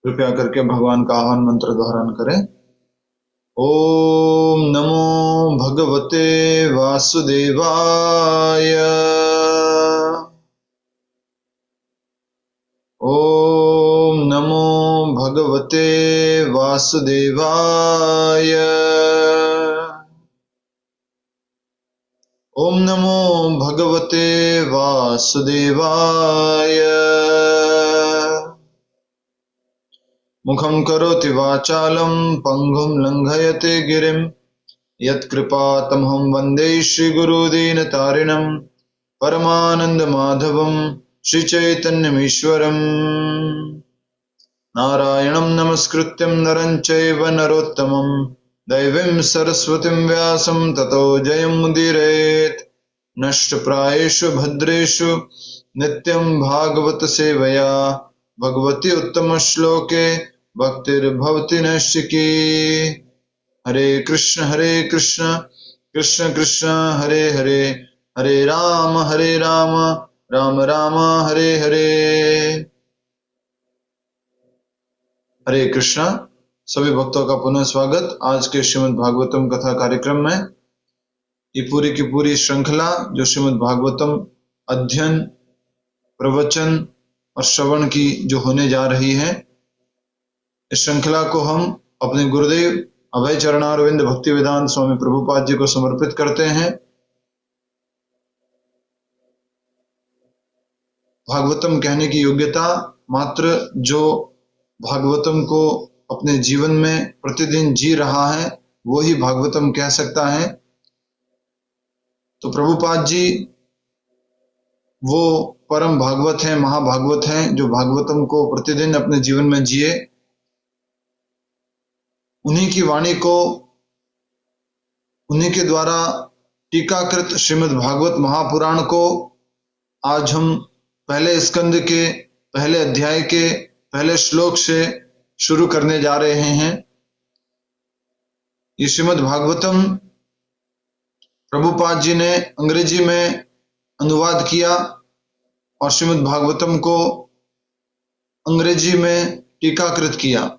कृपया करके भगवान का आह्वान मंत्र दोहरान करें। ओम नमो भगवते वासुदेवाय। ओम नमो भगवते वासुदेवाय। ओम नमो भगवते वासुदेवाय। मुखं करोति वाचालं पंगुं लंघयते गिरिं यत्कृपातमहं वन्दे श्रीगुरुदीनतारिणं परमानन्दमाधवं श्रीचैतन्यमीश्वरम्। नारायणं नमस्कृत्यं नरं चैव नरोत्तमं दैवीं सरस्वतीं व्यासं ततो जयमुदीरयेत्। नष्टप्रायेषु भद्रेषु नित्यं भागवत सेवया भगवती उत्तमश्लोके भक्तिर्भवति नैष्ठिकी। हरे कृष्ण कृष्ण कृष्ण हरे हरे, हरे राम राम राम हरे हरे। हरे कृष्णा। सभी भक्तों का पुनः स्वागत आज के श्रीमद् भागवतम कथा कार्यक्रम में। ये पूरी की पूरी श्रृंखला जो श्रीमद् भागवतम अध्ययन, प्रवचन और श्रवण की जो होने जा रही है, इस श्रृंखला को हम अपने गुरुदेव अभय चरणारविंद भक्ति वेदांत स्वामी प्रभुपाद जी को समर्पित करते हैं। भागवतम कहने की योग्यता मात्र जो भागवतम को अपने जीवन में प्रतिदिन जी रहा है वो ही भागवतम कह सकता है। तो प्रभुपाद जी वो परम भागवत हैं, महाभागवत हैं, जो भागवतम को प्रतिदिन अपने जीवन में जिए। उन्हीं की वाणी को, उन्हीं के द्वारा टीकाकृत श्रीमद् भागवत महापुराण को आज हम पहले स्कंद के पहले अध्याय के पहले श्लोक से शुरू करने जा रहे हैं। ये श्रीमद् भागवतम प्रभुपाद जी ने अंग्रेजी में अनुवाद किया और श्रीमद् भागवतम को अंग्रेजी में टीकाकृत किया।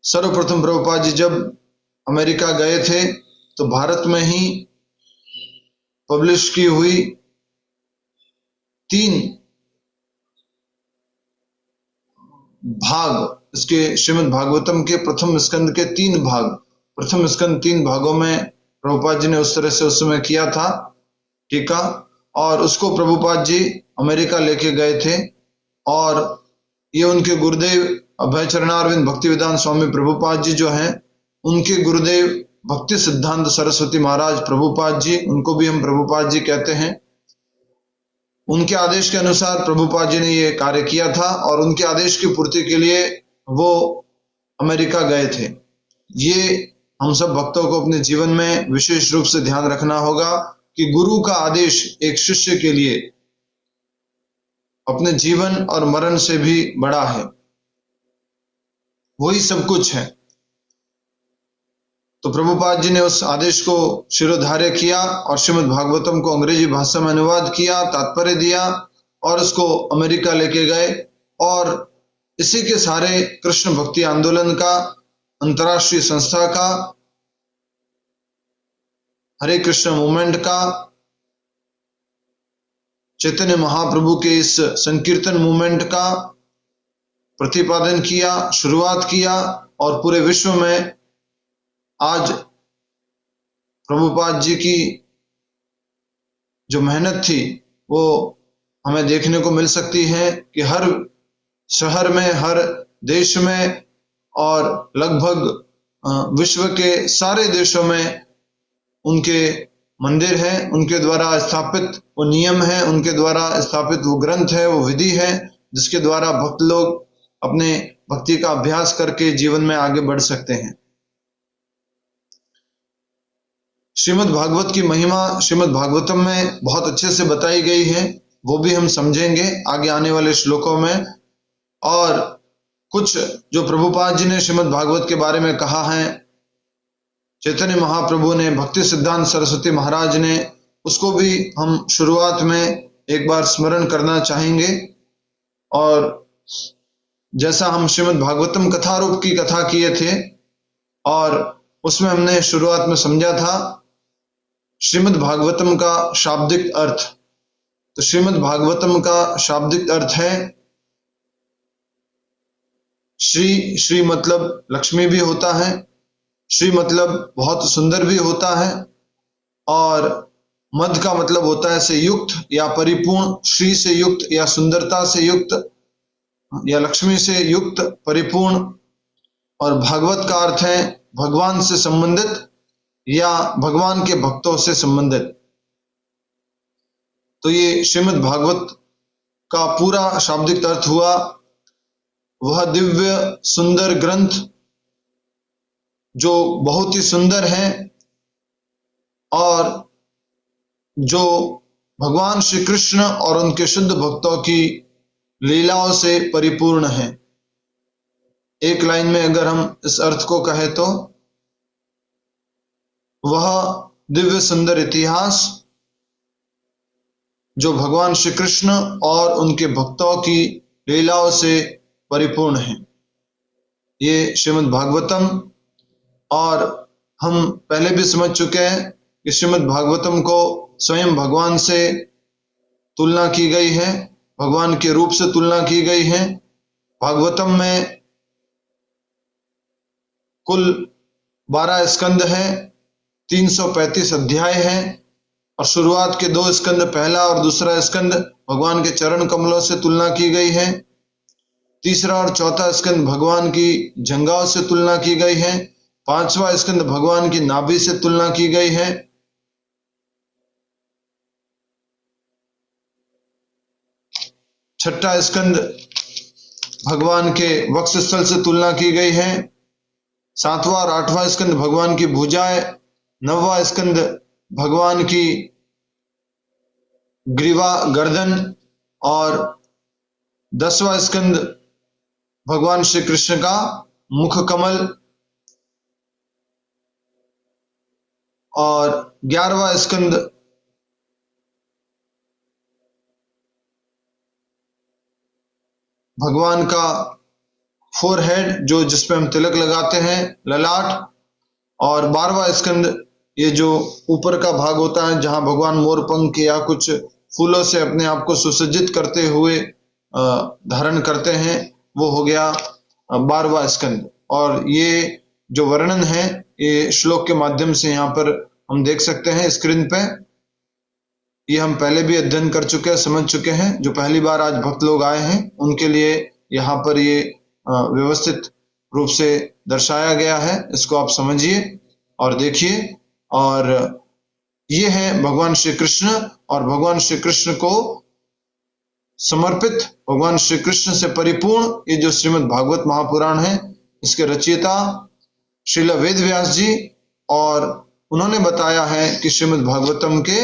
सर्वप्रथम प्रभुपाद जी जब अमेरिका गए थे तो भारत में ही पब्लिश की हुई 3 भाग, इसके श्रीमद् भागवतम के प्रथम स्कंद के 3 भाग, प्रथम स्कंद 3 भागों में प्रभुपाद जी ने उस तरह से उस समय किया था टीका, और उसको प्रभुपाद जी अमेरिका लेके गए थे। और ये उनके गुरुदेव अभय चरणारविंद भक्ति वेदांत स्वामी प्रभुपाद जी जो हैं, उनके गुरुदेव भक्ति सिद्धांत सरस्वती महाराज प्रभुपाद जी, उनको भी हम प्रभुपाद जी कहते हैं। उनके आदेश के अनुसार प्रभुपाद जी ने ये कार्य किया था और उनके आदेश की पूर्ति के लिए वो अमेरिका गए थे। ये हम सब भक्तों को अपने जीवन में विशेष रूप से ध्यान रखना होगा कि गुरु का आदेश एक शिष्य के लिए अपने जीवन और मरण से भी बड़ा है, वही सब कुछ है। तो प्रभुपाद जी ने उस आदेश को शिरोधार्य किया और श्रीमद् भागवतम को अंग्रेजी भाषा में अनुवाद किया, तात्पर्य दिया और उसको अमेरिका लेके गए। और इसी के सारे कृष्ण भक्ति आंदोलन का, अंतर्राष्ट्रीय संस्था का, हरे कृष्ण मूवमेंट का, चैतन्य महाप्रभु के इस संकीर्तन मूवमेंट का प्रतिपादन किया, शुरुआत किया। और पूरे विश्व में आज प्रभुपाद जी की जो मेहनत थी वो हमें देखने को मिल सकती है कि हर शहर में, हर देश में और लगभग विश्व के सारे देशों में उनके मंदिर हैं, उनके द्वारा स्थापित वो नियम है, उनके द्वारा स्थापित वो ग्रंथ है, वो विधि है, जिसके द्वारा भक्त लोग अपने भक्ति का अभ्यास करके जीवन में आगे बढ़ सकते हैं। श्रीमद् भागवत की महिमा श्रीमद् भागवतम में बहुत अच्छे से बताई गई है, वो भी हम समझेंगे आगे आने वाले श्लोकों में। और कुछ जो प्रभुपाद जी ने श्रीमद् भागवत के बारे में कहा है, चैतन्य महाप्रभु ने, भक्ति सिद्धांत सरस्वती महाराज ने, उसको भी हम शुरुआत में एक बार स्मरण करना चाहेंगे। और जैसा हम श्रीमद् भागवतम कथा रूप की कथा किए थे और उसमें हमने शुरुआत में समझा था श्रीमद् भागवतम का शाब्दिक अर्थ। तो श्रीमद् भागवतम का शाब्दिक अर्थ है श्री। श्री मतलब लक्ष्मी भी होता है, श्री मतलब बहुत सुंदर भी होता है, और मद का मतलब होता है से युक्त या परिपूर्ण। श्री से युक्त या सुंदरता से युक्त या लक्ष्मी से युक्त, परिपूर्ण। और भागवत का अर्थ है भगवान से संबंधित या भगवान के भक्तों से संबंधित। तो ये श्रीमद् भागवत का पूरा शाब्दिक अर्थ हुआ वह दिव्य सुंदर ग्रंथ जो बहुत ही सुंदर है और जो भगवान श्री कृष्ण और उनके शुद्ध भक्तों की लीलाओं से परिपूर्ण है। एक लाइन में अगर हम इस अर्थ को कहें तो वह दिव्य सुंदर इतिहास जो भगवान श्री कृष्ण और उनके भक्तों की लीलाओं से परिपूर्ण है, ये श्रीमद् भागवतम। और हम पहले भी समझ चुके हैं कि श्रीमद् भागवतम को स्वयं भगवान से तुलना की गई है, भगवान के रूप से तुलना की गई है। भागवतम में कुल 12 स्कंद है, 335 अध्याय हैं और शुरुआत के 2 स्कंद, पहला और दूसरा स्कंद भगवान के चरण कमलों से तुलना की गई है। तीसरा और चौथा स्कंद भगवान की जंघाओं से तुलना की गई है। 5वां स्कंद भगवान की नाभि से तुलना की गई है। छठा स्कंद भगवान के वक्षस्थल से तुलना की गई है। 7वां और 8वां स्कंद भगवान की भुजाएं। 9वां स्कंद भगवान की ग्रीवा गर्दन और 10वां स्कंद भगवान श्री कृष्ण का मुख कमल और 11वां स्कंद भगवान का फोरहेड जो जिसपे हम तिलक लगाते हैं, ललाट। और 12वां स्कंद ये जो ऊपर का भाग होता है जहां भगवान मोर पंख या कुछ फूलों से अपने आप को सुसज्जित करते हुए धारण करते हैं, वो हो गया 12वां स्कंद। और ये जो वर्णन है ये श्लोक के माध्यम से यहाँ पर हम देख सकते हैं स्क्रीन पे। ये हम पहले भी अध्ययन कर चुके हैं, समझ चुके हैं। जो पहली बार आज भक्त लोग आए हैं उनके लिए यहाँ पर ये व्यवस्थित रूप से दर्शाया गया है, इसको आप समझिए और देखिए। और ये है भगवान श्री कृष्ण और भगवान श्री कृष्ण को समर्पित, भगवान श्री कृष्ण से परिपूर्ण ये जो श्रीमद् भागवत महापुराण है, इसके रचयिता श्रील वेद व्यास जी। और उन्होंने बताया है कि श्रीमद् भागवतम के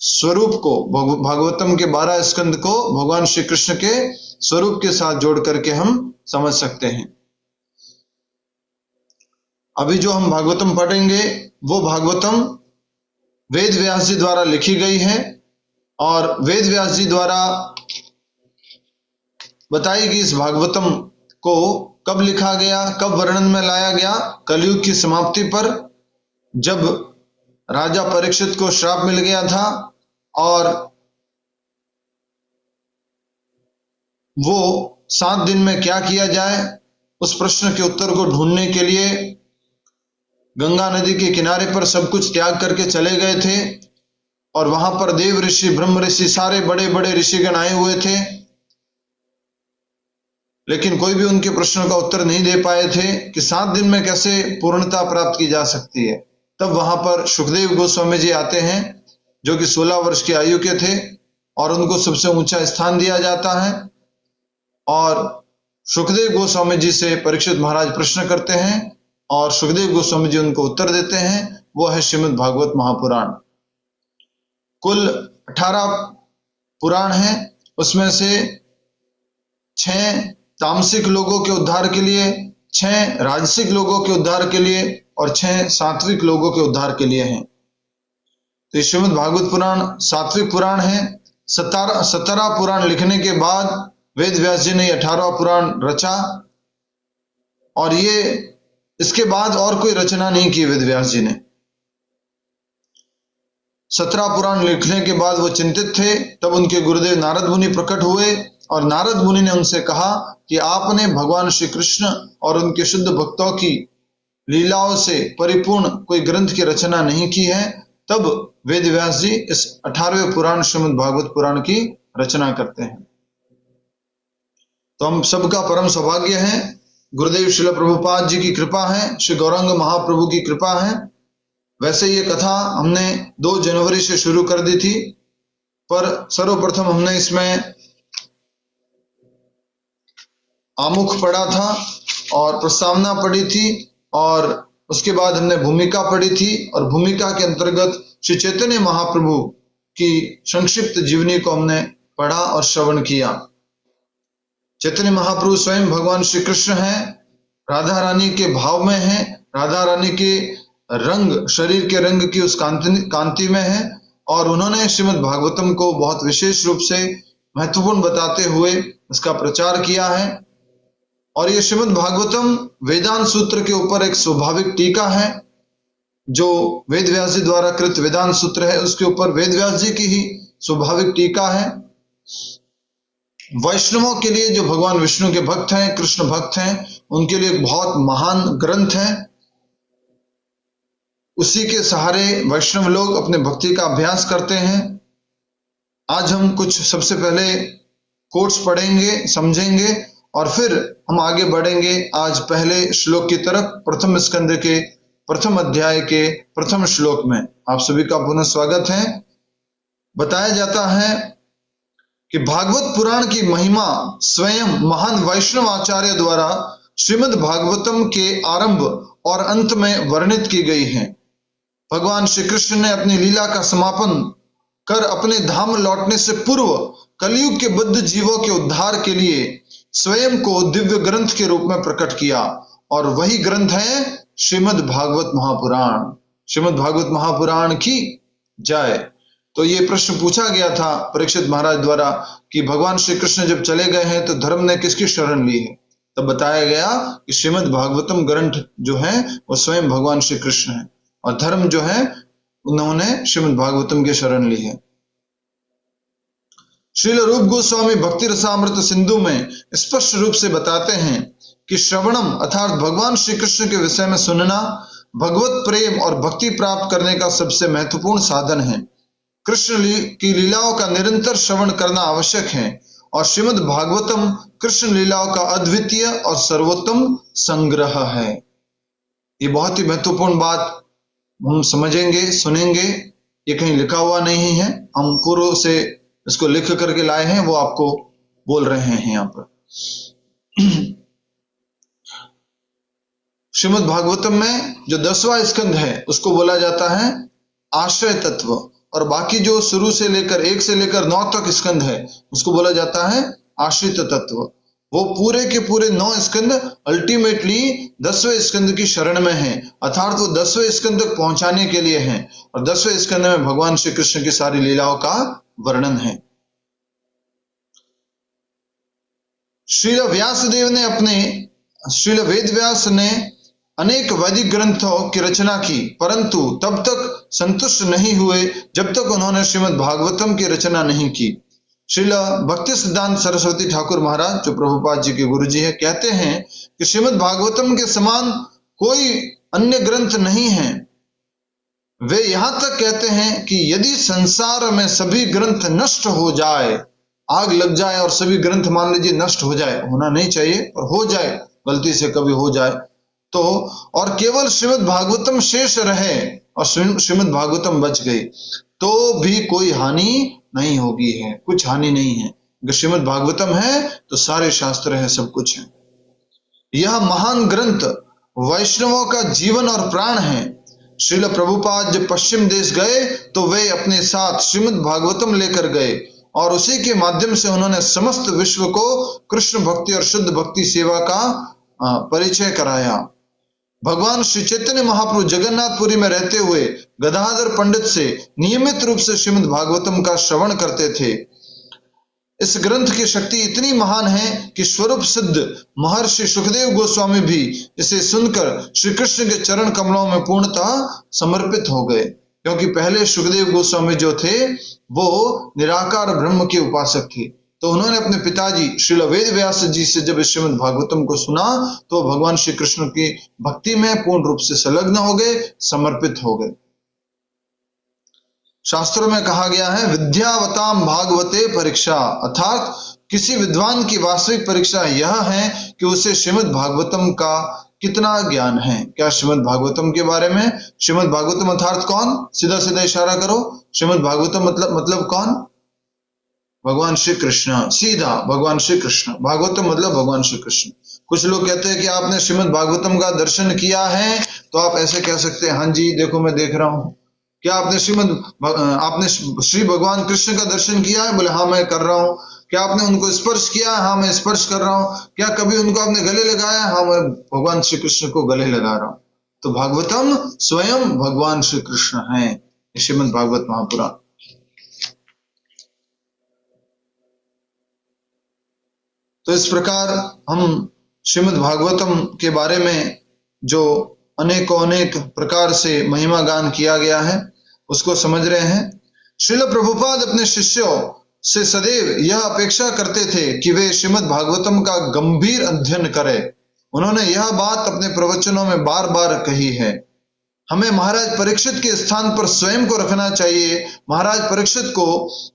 स्वरूप को, भागवतम के 12 स्कंद को भगवान श्री कृष्ण के स्वरूप के साथ जोड़ करके हम समझ सकते हैं। अभी जो हम भागवतम पढ़ेंगे वो भागवतम वेद व्यास जी द्वारा लिखी गई है और वेद व्यास जी द्वारा बताई गई इस भागवतम को कब लिखा गया, कब वर्णन में लाया गया? कलयुग की समाप्ति पर, जब राजा परीक्षित को श्राप मिल गया था और वो 7 दिन में क्या किया जाए उस प्रश्न के उत्तर को ढूंढने के लिए गंगा नदी के किनारे पर सब कुछ त्याग करके चले गए थे। और वहां पर देव ऋषि, ब्रह्म ऋषि, सारे बड़े बड़े ऋषिगण आए हुए थे, लेकिन कोई भी उनके प्रश्नों का उत्तर नहीं दे पाए थे कि 7 दिन में कैसे पूर्णता प्राप्त की जा सकती है। तब वहां पर सुखदेव गोस्वामी जी आते हैं जो कि 16 वर्ष की आयु के थे और उनको सबसे ऊंचा स्थान दिया जाता है। और सुखदेव गोस्वामी जी से परीक्षित महाराज प्रश्न करते हैं और सुखदेव गोस्वामी जी उनको उत्तर देते हैं। वो है श्रीमद् भागवत महापुराण। कुल 18 पुराण हैं, उसमें से 6 तामसिक लोगों के उद्धार के लिए, 6 राजसिक लोगों के उद्धार के लिए और 6 सात्विक लोगों के उद्धार के लिए हैं। तो श्रीमद् भागवत पुराण सात्विक पुराण है। 17 पुराण लिखने के बाद वेद व्यास जी ने 18वां पुराण रचा, और ये इसके बाद और कोई रचना नहीं की वेद व्यास जी ने। 17 पुराण लिखने के बाद वो चिंतित थे। तब उनके गुरुदेव नारद मुनि प्रकट हुए और नारद मुनि ने उनसे कहा कि आपने भगवान श्री कृष्ण और उनके शुद्ध भक्तों की लीलाओं से परिपूर्ण कोई ग्रंथ की रचना नहीं की है। तब वेद व्यास जी इस 18वें पुराण श्रीमद् भागवत पुराण की रचना करते हैं। तो हम सबका परम सौभाग्य है, गुरुदेव श्रील प्रभुपाद जी की कृपा है, श्री गौरांग महाप्रभु की कृपा है। वैसे ये कथा हमने 2 जनवरी से शुरू कर दी थी, पर सर्वप्रथम हमने इसमें आमुख पढ़ा था और प्रस्तावना पढ़ी थी, और उसके बाद हमने भूमिका पढ़ी थी, और भूमिका के अंतर्गत श्री चैतन्य महाप्रभु की संक्षिप्त जीवनी को हमने पढ़ा और श्रवण किया। चैतन्य महाप्रभु स्वयं भगवान श्री कृष्ण हैं, राधा रानी के भाव में हैं, राधा रानी के रंग, शरीर के रंग की उस कांति में है, और उन्होंने श्रीमद् भागवतम को बहुत विशेष रूप से महत्वपूर्ण बताते हुए इसका प्रचार किया है। और ये श्रीमद् भागवतम वेदांत सूत्र के ऊपर एक स्वाभाविक टीका है, जो वेद व्यास जी द्वारा कृत वेदांत सूत्र है, उसके ऊपर वेद व्यास जी की ही स्वाभाविक टीका है। वैष्णवों के लिए, जो भगवान विष्णु के भक्त हैं, कृष्ण भक्त हैं, उनके लिए एक बहुत महान ग्रंथ है। उसी के सहारे वैष्णव लोग अपने भक्ति का अभ्यास करते हैं। आज हम कुछ सबसे पहले कोट्स पढ़ेंगे, समझेंगे, और फिर हम आगे बढ़ेंगे आज पहले श्लोक की तरफ, प्रथम स्कंद के प्रथम अध्याय के प्रथम श्लोक में। आप सभी का पुनः स्वागत है। बताया जाता है कि भागवत पुराण की महिमा स्वयं महान वैष्णव आचार्य द्वारा श्रीमद् भागवतम के आरंभ और अंत में वर्णित की गई है। भगवान श्री कृष्ण ने अपनी लीला का समापन कर अपने धाम लौटने से पूर्व कलयुग के बद्ध जीवों के उद्धार के लिए स्वयं को दिव्य ग्रंथ के रूप में प्रकट किया, और वही ग्रंथ है श्रीमद् भागवत महापुराण। श्रीमद् भागवत महापुराण की जय। तो ये प्रश्न पूछा गया था परीक्षित महाराज द्वारा कि भगवान श्री कृष्ण जब चले गए हैं तो धर्म ने किसकी शरण ली है? तब बताया गया कि श्रीमद् भागवतम ग्रंथ जो है वो स्वयं भगवान श्री कृष्ण है, और धर्म जो है उन्होंने श्रीमद् भागवतम की शरण ली है। श्रील रूप गोस्वामी भक्ति रसामृत सिंधु में स्पष्ट रूप से बताते हैं कि श्रवणम अर्थात भगवान श्री कृष्ण के विषय में सुनना भगवत प्रेम और भक्ति प्राप्त करने का सबसे महत्वपूर्ण साधन है। कृष्ण की लीलाओं का निरंतर श्रवण करना आवश्यक है, और श्रीमद् भागवतम कृष्ण लीलाओं का अद्वितीय और सर्वोत्तम संग्रह है। ये बहुत ही महत्वपूर्ण बात हम समझेंगे, सुनेंगे। ये कहीं लिखा हुआ नहीं है, हम पूर्व से इसको लिख करके लाए हैं, वो आपको बोल रहे हैं यहाँ पर। श्रीमद् भागवतम में जो 10वां स्कंध है उसको बोला जाता है आश्रय तत्व, और बाकी जो शुरू से लेकर 1 से लेकर 9 तक स्कंध है उसको बोला जाता है आश्रित तत्व। वो पूरे के पूरे 9 स्कंद अल्टीमेटली 10वें स्कंद की शरण में हैं, अर्थात वो 10वें स्कंद तक पहुंचाने के लिए हैं, और 10वें स्कंद में भगवान श्री कृष्ण की सारी लीलाओं का वर्णन है। श्रील वेद व्यास ने अनेक वैदिक ग्रंथों की रचना की, परंतु तब तक संतुष्ट नहीं हुए जब तक उन्होंने श्रीमद् भागवतम की रचना नहीं की। श्रील भक्ति सिद्धांत सरस्वती ठाकुर महाराज, जो प्रभुपाद जी के गुरु जी है, कहते हैं कि श्रीमद् भागवतम के समान कोई अन्य ग्रंथ नहीं है। वे यहां तक कहते हैं कि यदि संसार में सभी ग्रंथ नष्ट हो जाए, आग लग जाए और सभी ग्रंथ मान लीजिए नष्ट हो जाए, होना नहीं चाहिए और हो जाए, गलती से कभी हो जाए तो, और केवल श्रीमद् भागवतम शेष रहे और श्रीमद् भागवतम बच गई, तो भी कोई हानि नहीं होगी है, कुछ हानि नहीं है। अगर श्रीमद् भागवतम है तो सारे शास्त्र है, सब कुछ है। यह महान ग्रंथ वैष्णवों का जीवन और प्राण है। श्रील प्रभुपाद जब पश्चिम देश गए तो वे अपने साथ श्रीमद् भागवतम लेकर गए, और उसी के माध्यम से उन्होंने समस्त विश्व को कृष्ण भक्ति और शुद्ध भक्ति सेवा का परिचय कराया। भगवान श्री चैतन्य महाप्रभु जगन्नाथपुरी में रहते हुए गदाधर पंडित से नियमित रूप से श्रीमद् भागवतम का श्रवण करते थे। इस ग्रंथ की शक्ति इतनी महान है कि स्वरूप सिद्ध महर्षि सुखदेव गोस्वामी भी इसे सुनकर श्री कृष्ण के चरण कमलों में पूर्णतः समर्पित हो गए, क्योंकि पहले सुखदेव गोस्वामी जो थे वो निराकार ब्रह्म के उपासक थे। तो उन्होंने अपने पिताजी श्रील वेद व्यास जी से जब श्रीमद् भागवतम को सुना तो भगवान श्री कृष्ण की भक्ति में पूर्ण रूप से संलग्न हो गए, समर्पित हो गए। शास्त्रों में कहा गया है विद्यावताम भागवते परीक्षा, अर्थात किसी विद्वान की वास्तविक परीक्षा यह है कि उसे श्रीमद् भागवतम का कितना ज्ञान है। क्या श्रीमद् भागवतम के बारे में? श्रीमद् भागवतम अर्थात कौन? सीधा सीधा इशारा करो। श्रीमद् भागवतम मतलब कौन? भगवान श्री कृष्ण। सीधा भगवान श्री कृष्ण। भागवतम मतलब भगवान श्री कृष्ण। कुछ लोग कहते हैं कि आपने श्रीमद् भागवतम का दर्शन किया है, तो आप ऐसे कह सकते हैं हाँ जी देखो मैं देख रहा हूं। क्या आपने श्री भगवान कृष्ण का दर्शन किया है? बोले हाँ मैं कर रहा हूँ। क्या आपने उनको स्पर्श किया है? हाँ मैं स्पर्श कर रहा हूँ। क्या कभी उनको आपने गले लगाया? हाँ मैं भगवान श्री कृष्ण को गले लगा रहा हूँ। तो भागवतम स्वयं भगवान श्री कृष्ण है, श्रीमद् भागवत महापुराण। तो इस प्रकार हम श्रीमद् भागवतम के बारे में जो अनेक प्रकार से महिमा गान किया गया है उसको समझ रहे हैं। श्रील प्रभुपाद अपने शिष्यों से सदैव यह अपेक्षा करते थे कि वे श्रीमद् भागवतम का गंभीर अध्ययन करें। उन्होंने यह बात अपने प्रवचनों में बार बार कही है। हमें महाराज परीक्षित के स्थान पर स्वयं को रखना चाहिए। महाराज परीक्षित को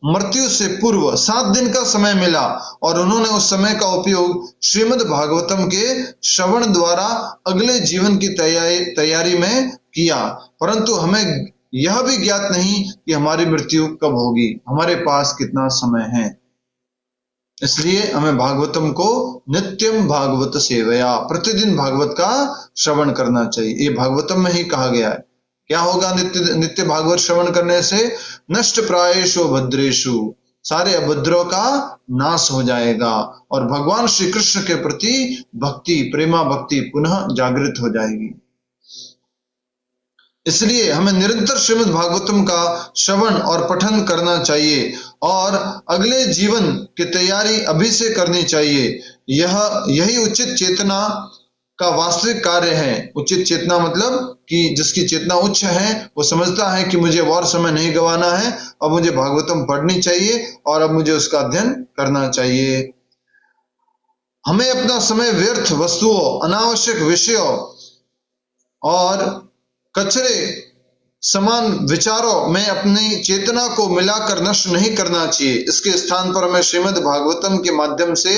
मृत्यु से पूर्व 7 दिन का समय मिला और उन्होंने उस समय का उपयोग श्रीमद् भागवतम के श्रवण द्वारा अगले जीवन की तैयारी में किया। परंतु हमें यह भी ज्ञात नहीं कि हमारी मृत्यु कब होगी, हमारे पास कितना समय है। इसलिए हमें भागवतम को नित्यम भागवत सेवया, प्रतिदिन भागवत का श्रवण करना चाहिए। ये भागवतम में ही कहा गया है। क्या होगा नित्य भागवत श्रवण करने से? नष्ट प्रायेषु भद्रेषु, सारे अभद्रों का नाश हो जाएगा और भगवान श्री कृष्ण के प्रति भक्ति, प्रेमा भक्ति पुनः जागृत हो जाएगी। इसलिए हमें निरंतर श्रीमद् भागवतम का श्रवण और पठन करना चाहिए और अगले जीवन की तैयारी अभी से करनी चाहिए। यही उचित चेतना का वास्तविक कार्य है। उचित चेतना मतलब कि जिसकी चेतना उच्च है वो समझता है कि मुझे और समय नहीं गंवाना है, अब मुझे भागवतम पढ़नी चाहिए और अब मुझे उसका अध्ययन करना चाहिए। हमें अपना समय व्यर्थ वस्तुओं, अनावश्यक विषयों और कचरे समान विचारों में अपनी चेतना को मिलाकर नष्ट नहीं करना चाहिए। इसके स्थान पर हमें श्रीमद् भागवतम के माध्यम से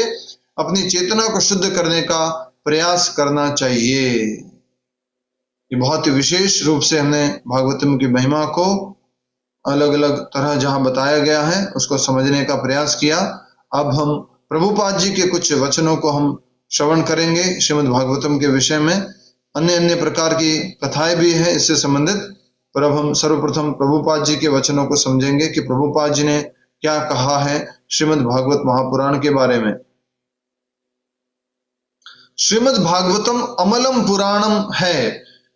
अपनी चेतना को शुद्ध करने का प्रयास करना चाहिए। ये बहुत ही विशेष रूप से हमने भागवतम की महिमा को अलग अलग तरह जहां बताया गया है उसको समझने का प्रयास किया। अब हम प्रभुपाद जी के कुछ वचनों को हम श्रवण करेंगे श्रीमद् भागवतम के विषय में। अन्य प्रकार की कथाएं भी हैं इससे संबंधित, पर अब हम सर्वप्रथम प्रभुपाद जी के वचनों को समझेंगे कि प्रभुपाद जी ने क्या कहा है श्रीमद् भागवत महापुराण के बारे में। श्रीमद् भागवतम अमलम पुराणम है।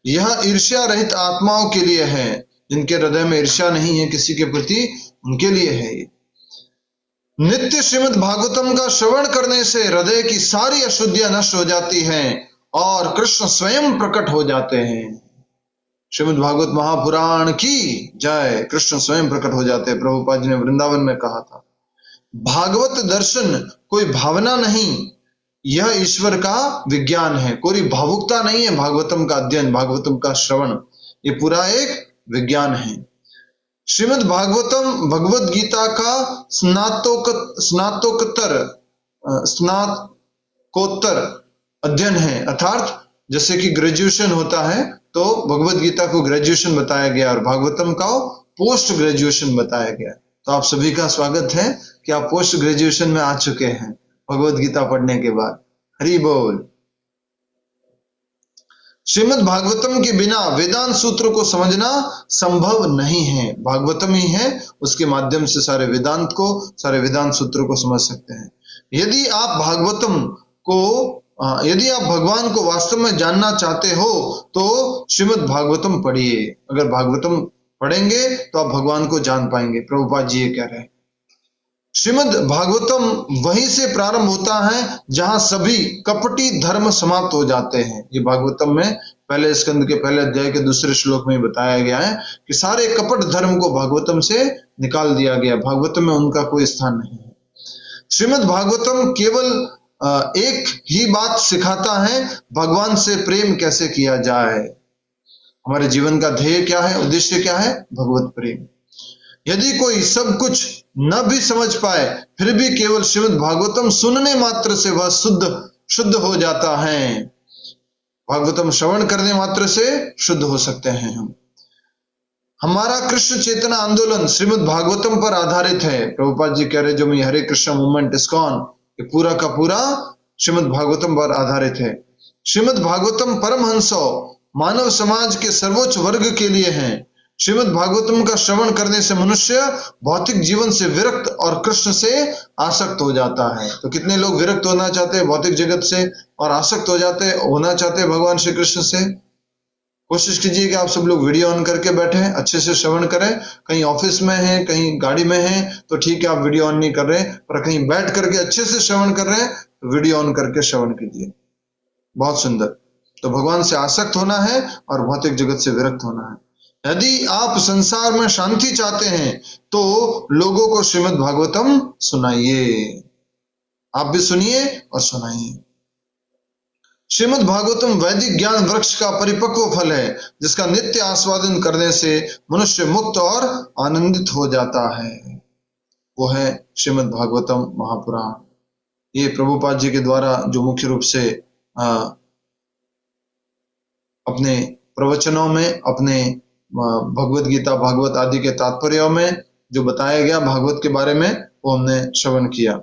यह ईर्ष्या रहित आत्माओं के लिए है। जिनके हृदय में ईर्ष्या नहीं है किसी के प्रति, उनके लिए है। नित्य श्रीमद् भागवतम का श्रवण करने से हृदय की सारी अशुद्धियां नष्ट हो जाती हैं और कृष्ण स्वयं प्रकट हो जाते हैं। श्रीमद् भागवत महापुराण की जय। कृष्ण स्वयं प्रकट हो जाते हैं। प्रभुपाद जी ने वृंदावन में कहा था, भागवत दर्शन कोई भावना नहीं, यह ईश्वर का विज्ञान है। कोई भावुकता नहीं है। भागवतम का अध्ययन, भागवतम का श्रवण, ये पूरा एक विज्ञान है। श्रीमद् भागवतम भगवद गीता का स्नातकोत्तर अध्ययन है। अर्थात जैसे कि ग्रेजुएशन होता है तो भगवद गीता को ग्रेजुएशन बताया गया और भागवतम का पोस्ट ग्रेजुएशन बताया गया। तो आप सभी का स्वागत है कि आप पोस्ट ग्रेजुएशन में आ चुके हैं भगवद गीता पढ़ने के बाद। हरि बोल। श्रीमद् भागवतम के बिना वेदांत सूत्र को समझना संभव नहीं है। भागवतम ही है, उसके माध्यम से सारे वेदांत वेदांत सूत्र को समझ सकते हैं। यदि आप भगवान को वास्तव में जानना चाहते हो तो श्रीमद् भागवतम पढ़िए। अगर भागवतम पढ़ेंगे तो आप भगवान को जान पाएंगे। प्रभुपाद जी ये कह रहे हैं। श्रीमद् भागवतम वहीं से प्रारंभ होता है जहां सभी कपटी धर्म समाप्त हो जाते हैं। ये भागवतम में पहले स्कंद के पहले अध्याय के दूसरे श्लोक में बताया गया है कि सारे कपट धर्म को भागवतम से निकाल दिया गया, भागवतम में उनका कोई स्थान नहीं है। श्रीमद् भागवतम केवल एक ही बात सिखाता है, भगवान से प्रेम कैसे किया जाए। हमारे जीवन का ध्येय क्या है, उद्देश्य क्या है? भगवत प्रेम। यदि कोई सब कुछ न भी समझ पाए फिर भी केवल श्रीमद् भागवतम सुनने मात्र से वह शुद्ध हो जाता है। भागवतम श्रवण करने मात्र से शुद्ध हो सकते हैं हम। हमारा कृष्ण चेतना आंदोलन श्रीमद् भागवतम पर आधारित है। प्रभुपाद जी कह रहे जो मैं हरे कृष्ण मूवमेंट इस्कॉन, ये पूरा का पूरा श्रीमद् भागवतम पर आधारित है। श्रीमद् भागवतम परमहंसो मानव समाज के सर्वोच्च वर्ग के लिए है। श्रीमद् भागवतम का श्रवण करने से मनुष्य भौतिक जीवन से विरक्त और कृष्ण से आसक्त हो जाता है। तो कितने लोग विरक्त होना चाहते हैं भौतिक जगत से और आसक्त होना चाहते हैं भगवान श्री कृष्ण से? कोशिश कीजिए कि आप सब लोग वीडियो ऑन करके बैठे, अच्छे से श्रवण करें। कहीं ऑफिस में हैं, कहीं गाड़ी में हैं तो ठीक है आप वीडियो ऑन नहीं कर रहे, पर कहीं बैठ करके अच्छे से श्रवण कर रहे हैं तो वीडियो ऑन करके श्रवण कीजिए। बहुत सुंदर। तो भगवान से आसक्त होना है और भौतिक जगत से विरक्त होना है। यदि आप संसार में शांति चाहते हैं तो लोगों को श्रीमद् भागवतम सुनाइए, आप भी सुनिए और सुनाइए। श्रीमद् भागवतम वैदिक ज्ञान वृक्ष का परिपक्व फल है जिसका नित्य आस्वादन करने से मनुष्य मुक्त और आनंदित हो जाता है। वो है श्रीमद् भागवतम महापुराण। ये प्रभुपाद जी के द्वारा जो मुख्य रूप से अपने प्रवचनों में, अपने भगवत गीता, भागवत आदि के तात्पर्यों में जो बताया गया भागवत के बारे में, वो हमने श्रवण किया।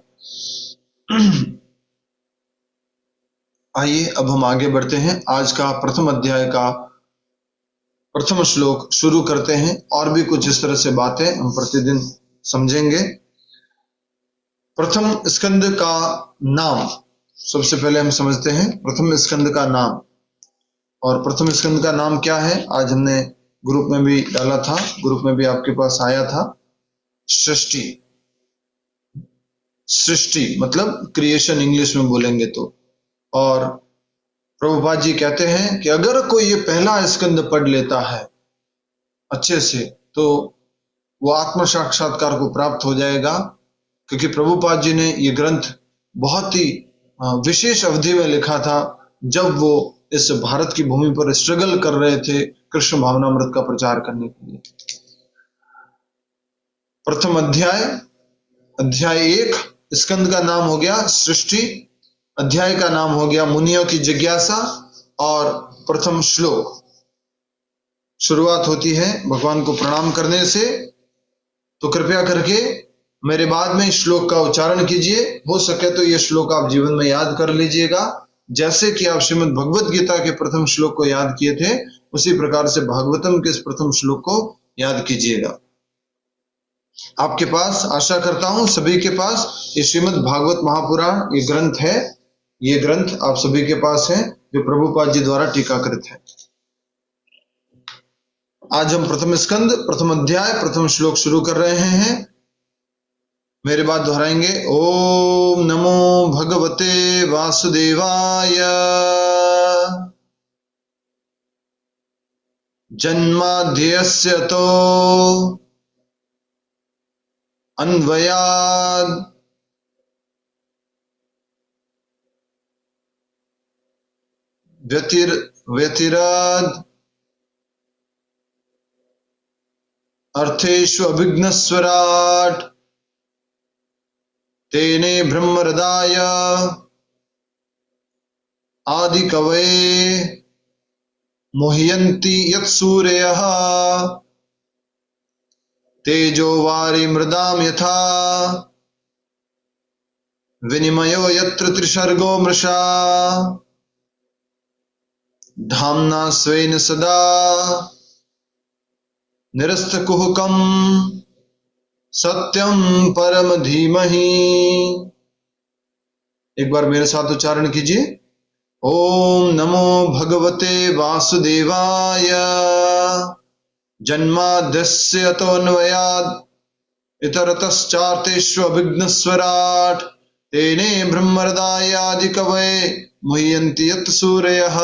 आइए अब हम आगे बढ़ते हैं। आज का प्रथम अध्याय का प्रथम श्लोक शुरू करते हैं। और भी कुछ इस तरह से बातें हम प्रतिदिन समझेंगे। प्रथम स्कंद का नाम सबसे पहले हम समझते हैं। प्रथम स्कंद का नाम, और प्रथम स्कंद का नाम क्या है आज हमने ग्रुप में भी डाला था, ग्रुप में भी आपके पास आया था। सृष्टि। सृष्टि मतलब क्रिएशन इंग्लिश में बोलेंगे तो। और प्रभुपाद जी कहते हैं कि अगर कोई ये पहला स्कंद पढ़ लेता है अच्छे से तो वो आत्म साक्षात्कार को प्राप्त हो जाएगा, क्योंकि प्रभुपाद जी ने ये ग्रंथ बहुत ही विशेष अवधि में लिखा था जब वो इस भारत की भूमि पर स्ट्रगल कर रहे थे कृष्ण भावनामृत का प्रचार करने के लिए। प्रथम अध्याय 1 स्कंद का नाम हो गया सृष्टि, अध्याय का नाम हो गया मुनियों की जिज्ञासा, और प्रथम श्लोक शुरुआत होती है भगवान को प्रणाम करने से। तो कृपया करके मेरे बाद में इस श्लोक का उच्चारण कीजिए। हो सके तो ये श्लोक आप जीवन में याद कर लीजिएगा, जैसे कि आप श्रीमद् भगवत गीता के प्रथम श्लोक को याद किए थे उसी प्रकार से भागवतम के इस प्रथम श्लोक को याद कीजिएगा। आपके पास, आशा करता हूं सभी के पास, ये श्रीमद् भागवत महापुराण ये ग्रंथ है। ये ग्रंथ आप सभी के पास है जो प्रभुपाद जी द्वारा टीकाकृत है। आज हम प्रथम स्कंद प्रथम अध्याय प्रथम श्लोक शुरू कर रहे हैं। मेरे बाद दोहराएंगे। ओम नमो भगवते वासुदेवाय जन्माद्यस्य तो अन्वयाद व्यतिराद अर्थेषु अभिघ्नस्वराट तेने ब्रह्महृदाय आदि कवये मुह्यन्ति यत्सूरयः तेजो वारि मृदाम यथा विनिमयो यत्र त्रिसर्गो मृषा धाम्ना स्वेन सदा निरस्तकुहकं सत्यम परम धीमहि। एक बार मेरे साथ उच्चारण कीजिए। ओम नमो भगवते वासुदेवाय जन्माद्यस्य तोऽन्वयात् इतरतश्चार्तेष्वभिघ्नस्वराट् तेने ब्रह्महृदायादिकवये मुह्यन्ति यत् सूरयः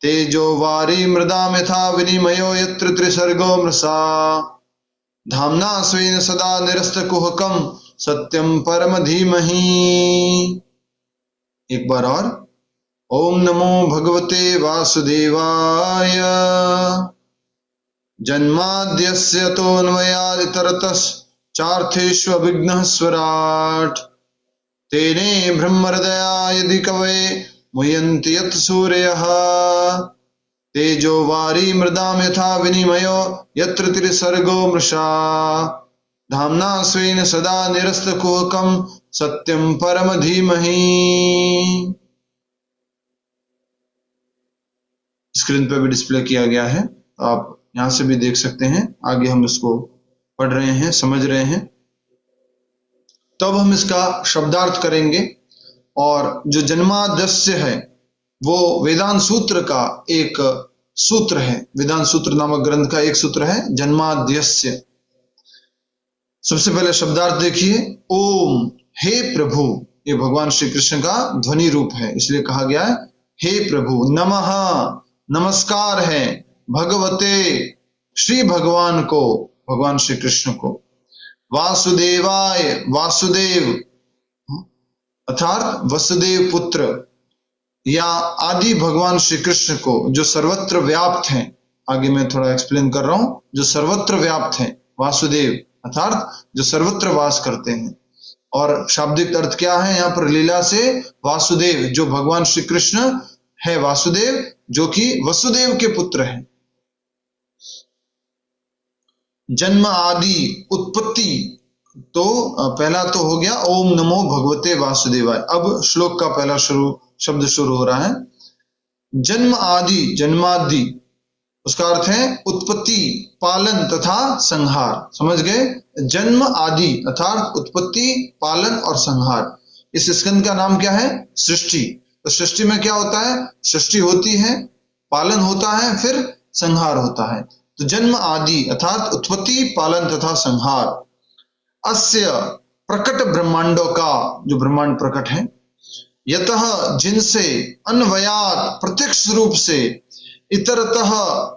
तेजो वारी मृदाम यथा विनिमयो यत्र त्रिसर्गो मृषा धाम्ना स्वेन सदा निरस्तकुहकं सत्यं परम धीमहि। एक बार और, ओम नमो भगवते वासुदेवाय जन्माद्यस्य तोऽन्वयादितरतश्चार्थेष्वभिघ्नस्वराट् तेने ब्रह्महृदायादिकवये मुह्यन्ति यत् सूरयः तेजो वारी मृदाम यथा विनिमयो यत्र त्रिसर्गो मृषा धाम्ना स्वेन सदा निरस्तकुहकं सत्यं परम धीमहि। स्क्रीन पे भी डिस्प्ले किया गया है, आप यहां से भी देख सकते हैं। आगे हम इसको पढ़ रहे हैं, समझ रहे हैं। तब हम इसका शब्दार्थ करेंगे। और जो जन्माद्यस्य है वो वेदांत सूत्र का एक सूत्र है, वेदांत सूत्र नामक ग्रंथ का एक सूत्र है जन्माद्यस्य। सबसे पहले शब्दार्थ देखिए, ओम, हे प्रभु, ये भगवान श्री कृष्ण का ध्वनि रूप है, इसलिए कहा गया है हे प्रभु। नमः, नमस्कार है, भगवते, श्री भगवान को, भगवान श्री कृष्ण को। वासुदेवाय, वासुदेव अर्थात वसुदेव पुत्र या आदि भगवान श्री कृष्ण को, जो सर्वत्र व्याप्त हैं। आगे मैं थोड़ा एक्सप्लेन कर रहा हूं। जो सर्वत्र व्याप्त हैं, वासुदेव अर्थात जो सर्वत्र वास करते हैं। और शाब्दिक अर्थ क्या है यहाँ पर लीला से? वासुदेव, जो भगवान श्री कृष्ण है वासुदेव, जो कि वसुदेव के पुत्र हैं। जन्म आदि उत्पत्ति, तो पहला तो हो गया ओम नमो भगवते वासुदेवाय। अब श्लोक का पहला शब्द शुरू हो रहा है। जन्म आदि, जन्मादि, उसका अर्थ है उत्पत्ति, पालन तथा संहार। समझ गए? जन्म आदि अर्थात उत्पत्ति, पालन और संहार। इस स्कंद का नाम क्या है? सृष्टि। तो सृष्टि में क्या होता है? सृष्टि होती है, पालन होता है, फिर संहार होता है। तो जन्म आदि अर्थात उत्पत्ति, पालन तथा संहार। अस्य प्रकट ब्रह्मांडों का, जो ब्रह्मांड प्रकट है, यतः जिनसे, अन्वयात प्रत्यक्ष रूप से, इतरतः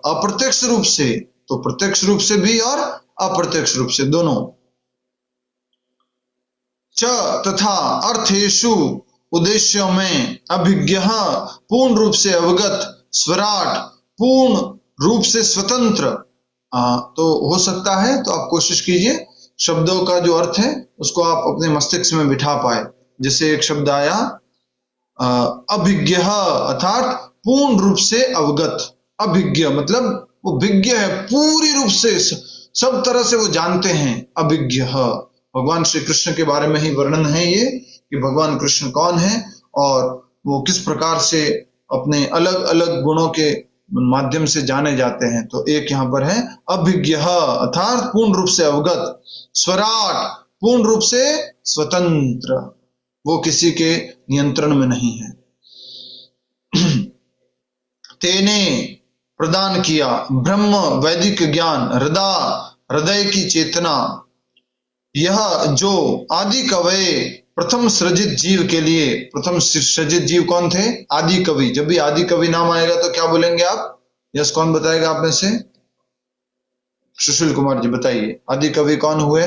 अप्रत्यक्ष रूप से, तो प्रत्यक्ष रूप से भी और अप्रत्यक्ष रूप से दोनों। च तथा अर्थेषु उद्देश्यों में, अभिज्ञ पूर्ण रूप से अवगत, स्वराट पूर्ण रूप से स्वतंत्र। तो हो सकता है तो आप कोशिश कीजिए शब्दों का जो अर्थ है उसको आप अपने मस्तिष्क में बिठा पाए। जैसे एक शब्द आया अभिज्ञ अर्थात पूर्ण रूप से अवगत। अभिज्ञ मतलब वो विज्ञ है, पूरी रूप से सब तरह से वो जानते हैं। अभिज्ञ, भगवान श्री कृष्ण के बारे में ही वर्णन है ये कि भगवान कृष्ण कौन है और वो किस प्रकार से अपने अलग अलग गुणों के माध्यम से जाने जाते हैं। तो एक यहाँ पर है अभिज्ञ अर्थात पूर्ण रूप से अवगत, स्वराट पूर्ण रूप से स्वतंत्र, वो किसी के नियंत्रण में नहीं है। तेने प्रदान किया, ब्रह्म वैदिक ज्ञान, हृदय की चेतना, यह जो आदि कवये प्रथम सृजित जीव के लिए, प्रथम सृजित जीव कौन थे? आदि कवि। जब भी आदि कवि नाम आएगा तो क्या बोलेंगे आप? यस, कौन बताएगा आप में से? सुशील कुमार जी बताइए, आदि कवि कौन हुए?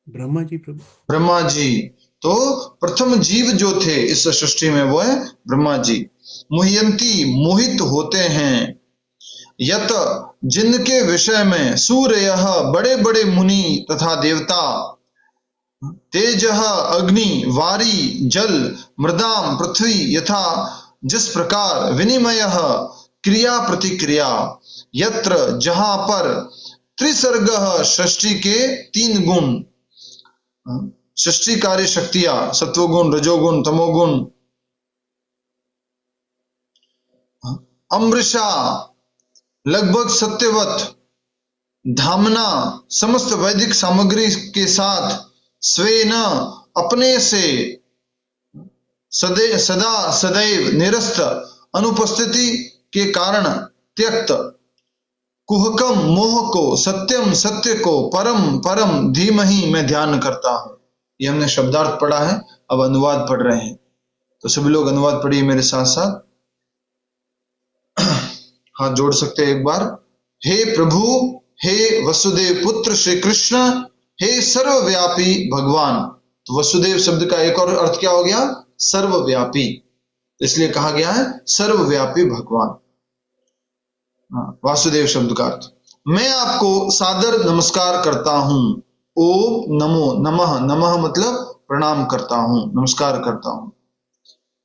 ब्रह्मा जी। प्रभु ब्रह्मा जी। तो प्रथम जीव जो थे इस सृष्टि में वो है ब्रह्मा जी। मुह्यंती मोहित होते हैं, यत जिनके विषय में, सूर्य बड़े बड़े मुनि तथा देवता, तेज अग्नि, वारी जल, मृदाम पृथ्वी, यथा जिस प्रकार, विनिमय क्रिया प्रतिक्रिया, यत्र जहां पर, त्रिसर्ग सृष्टि के तीन गुण, सृष्टि कार्य शक्तियां, सत्वगुण, रजोगुण, तमोगुण, अमृषा लगभग सत्यवत, धामना समस्त वैदिक सामग्री के साथ, स्वेन अपने से, सदा सदैव निरस्त अनुपस्थिति के कारण, त्यक्त कुहकम मोह को, सत्यम सत्य को, परम परम धीमहि मैं ध्यान करता हूं। ये हमने शब्दार्थ पढ़ा है, अब अनुवाद पढ़ रहे हैं। तो सभी लोग अनुवाद पढ़िए मेरे साथ साथ, हाथ जोड़ सकते हैं एक बार। हे प्रभु, हे वसुदेव पुत्र श्री कृष्ण, हे सर्वव्यापी भगवान। तो वसुदेव शब्द का एक और अर्थ क्या हो गया? सर्वव्यापी, इसलिए कहा गया है सर्वव्यापी भगवान। वासुदेव शब्द का अर्थ, मैं आपको सादर नमस्कार करता हूं। ओम नमो नमः, नमः मतलब प्रणाम करता हूं, नमस्कार करता हूं।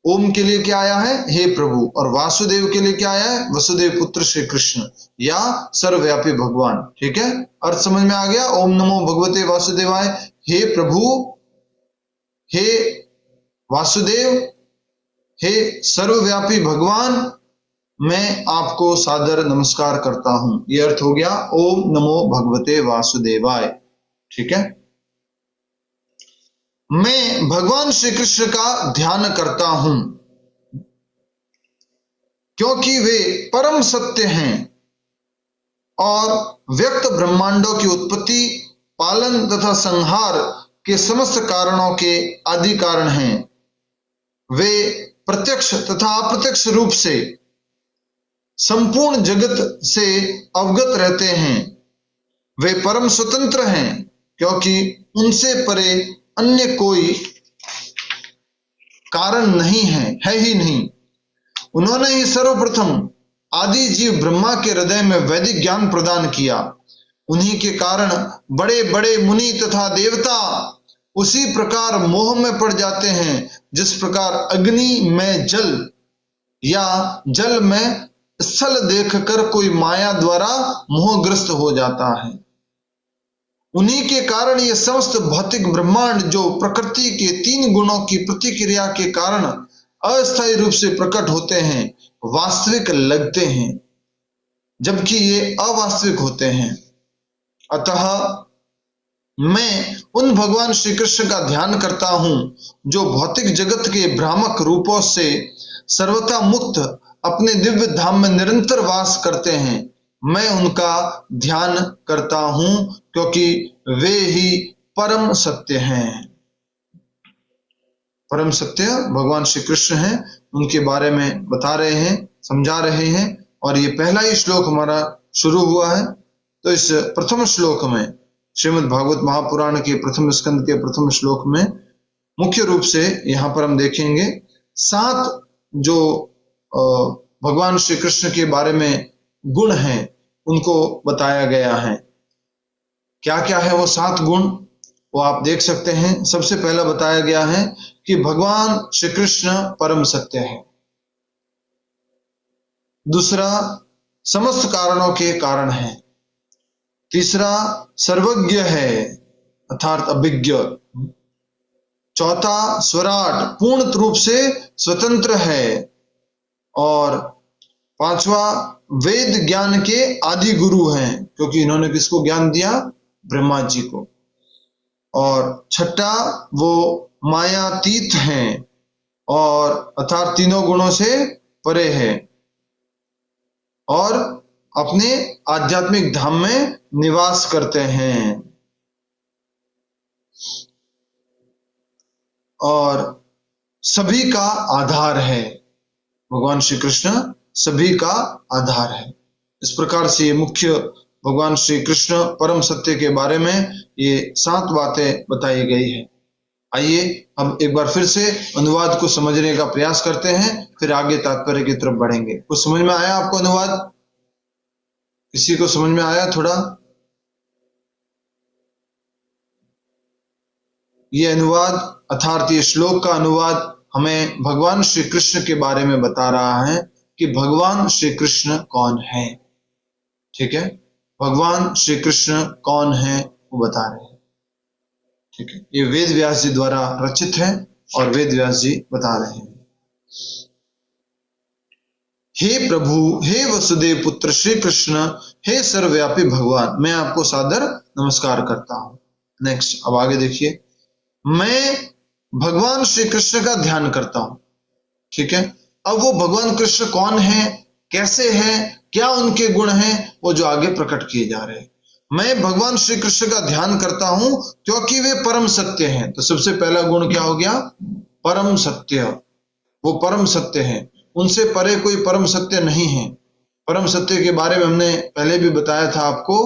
ओम के लिए क्या आया है? हे प्रभु। और वासुदेव के लिए क्या आया है? वसुदेव पुत्र श्री कृष्ण या सर्वव्यापी भगवान। ठीक है, अर्थ समझ में आ गया? ओम नमो भगवते वासुदेवाय। हे प्रभु, हे वासुदेव, हे सर्वव्यापी भगवान, मैं आपको सादर नमस्कार करता हूं। यह अर्थ हो गया ओम नमो भगवते वासुदेवाय। ठीक है, मैं भगवान श्री कृष्ण का ध्यान करता हूं क्योंकि वे परम सत्य हैं और व्यक्त ब्रह्मांडों की उत्पत्ति, पालन तथा संहार के समस्त कारणों के आदि कारण हैं। वे प्रत्यक्ष तथा अप्रत्यक्ष रूप से संपूर्ण जगत से अवगत रहते हैं। वे परम स्वतंत्र हैं क्योंकि उनसे परे अन्य कोई कारण नहीं है ही नहीं। उन्होंने ही सर्वप्रथम आदि जीव ब्रह्मा के हृदय में वैदिक ज्ञान प्रदान किया। उन्हीं के कारण बड़े बड़े मुनि तथा देवता उसी प्रकार मोह में पड़ जाते हैं जिस प्रकार अग्नि में जल या जल में स्थल देखकर कोई माया द्वारा मोहग्रस्त हो जाता है। उन्हीं के कारण ये समस्त भौतिक ब्रह्मांड जो प्रकृति के 3 गुणों की प्रतिक्रिया के कारण अस्थायी रूप से प्रकट होते हैं, वास्तविक लगते हैं जबकि ये अवास्तविक होते हैं। अतः मैं उन भगवान श्री कृष्ण का ध्यान करता हूं जो भौतिक जगत के भ्रामक रूपों से सर्वथा मुक्त अपने दिव्य धाम में निरंतर वास करते हैं। मैं उनका ध्यान करता हूं क्योंकि वे ही परम सत्य हैं। परम सत्य भगवान श्री कृष्ण हैं, उनके बारे में बता रहे हैं, समझा रहे हैं। और ये पहला ही श्लोक हमारा शुरू हुआ है। तो इस प्रथम श्लोक में, श्रीमद् भागवत महापुराण के प्रथम स्कंद के प्रथम श्लोक में मुख्य रूप से यहाँ पर हम देखेंगे 7 जो भगवान श्री कृष्ण के बारे में गुण हैं उनको बताया गया है। क्या क्या है वो 7 गुण, वो आप देख सकते हैं। सबसे पहला बताया गया है कि भगवान श्री कृष्ण परम सत्य है। दूसरा, समस्त कारणों के कारण है। तीसरा, सर्वज्ञ है अर्थात अभिज्ञ। चौथा, स्वराट, पूर्ण रूप से स्वतंत्र है। और 5वां, वेद ज्ञान के आदि गुरु हैं क्योंकि इन्होंने किसको ज्ञान दिया? ब्रह्मा जी को। और 6ठा, वो मायातीत हैं और अर्थात तीनों गुणों से परे है और अपने आध्यात्मिक धाम में निवास करते हैं। और सभी का आधार है, भगवान श्री कृष्ण सभी का आधार है। इस प्रकार से ये मुख्य भगवान श्री कृष्ण परम सत्य के बारे में ये 7 बातें बताई गई है। आइए हम एक बार फिर से अनुवाद को समझने का प्रयास करते हैं, फिर आगे तात्पर्य की तरफ बढ़ेंगे। कुछ समझ में आया आपको अनुवाद? किसी को समझ में आया थोड़ा? ये अनुवाद अर्थात ये श्लोक का अनुवाद हमें भगवान श्री कृष्ण के बारे में बता रहा है कि भगवान श्री कृष्ण कौन है। ठीक है, भगवान श्री कृष्ण कौन है वो बता रहे हैं। ठीक है, ये वेद व्यास जी द्वारा रचित है और वेद व्यास जी बता रहे हैं। हे प्रभु, हे वसुदेव पुत्र श्री कृष्ण, हे सर्वव्यापी भगवान, मैं आपको सादर नमस्कार करता हूं। नेक्स्ट, अब आगे देखिए, मैं भगवान श्री कृष्ण का ध्यान करता हूं। ठीक है, अब वो भगवान कृष्ण कौन है कैसे हैं, क्या उनके गुण हैं, वो जो आगे प्रकट किए जा रहे हैं। मैं भगवान श्री कृष्ण का ध्यान करता हूं क्योंकि वे परम सत्य हैं। तो सबसे पहला गुण क्या हो गया? परम सत्य। वो परम सत्य हैं, उनसे परे कोई परम सत्य नहीं है। परम सत्य के बारे में हमने पहले भी बताया था आपको।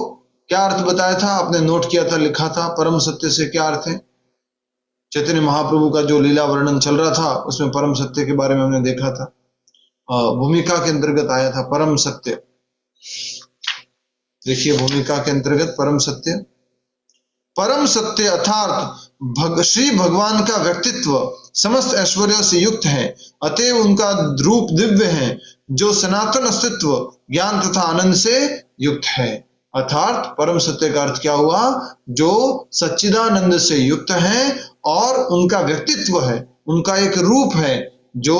क्या अर्थ बताया था? आपने नोट किया था, लिखा था। परम सत्य से क्या अर्थ है? चैतन्य महाप्रभु का जो लीला वर्णन चल रहा था उसमें परम सत्य के बारे में हमने देखा था। भूमिका के अंतर्गत आया था परम सत्य। देखिए, भूमिका के अंतर्गत परम सत्य। परम सत्य अर्थात श्री भगवान का व्यक्तित्व समस्त ऐश्वर्यों से युक्त है, अतएव उनका रूप दिव्य है, जो सनातन अस्तित्व, ज्ञान तथा आनंद से युक्त है। अर्थात परम सत्य का अर्थ क्या हुआ? जो सच्चिदानंद से युक्त है और उनका व्यक्तित्व है, उनका एक रूप है जो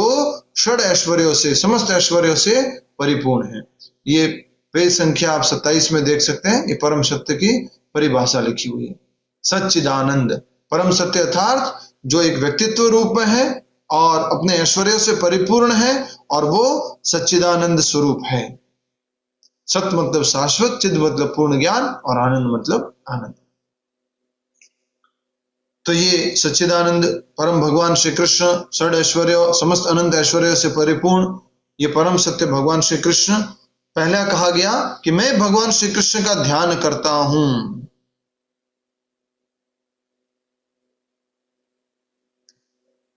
षड ऐश्वर्यों से, समस्त ऐश्वर्यों से परिपूर्ण है। ये पेज संख्या आप 27 में देख सकते हैं। ये परम सत्य की परिभाषा लिखी हुई है। सच्चिदानंद, परम सत्य अर्थात जो एक व्यक्तित्व रूप में है और अपने ऐश्वर्य से परिपूर्ण है, और वो सच्चिदानंद स्वरूप है। सत मतलब शाश्वत, चिद मतलब पूर्ण ज्ञान, और आनंद मतलब आनंद। तो ये सच्चिदानंद परम भगवान श्री कृष्ण, षड ऐश्वर्य, समस्त अनंत ऐश्वर्य से परिपूर्ण, ये परम सत्य भगवान श्री कृष्ण। पहला कहा गया कि मैं भगवान श्री कृष्ण का ध्यान करता हूं,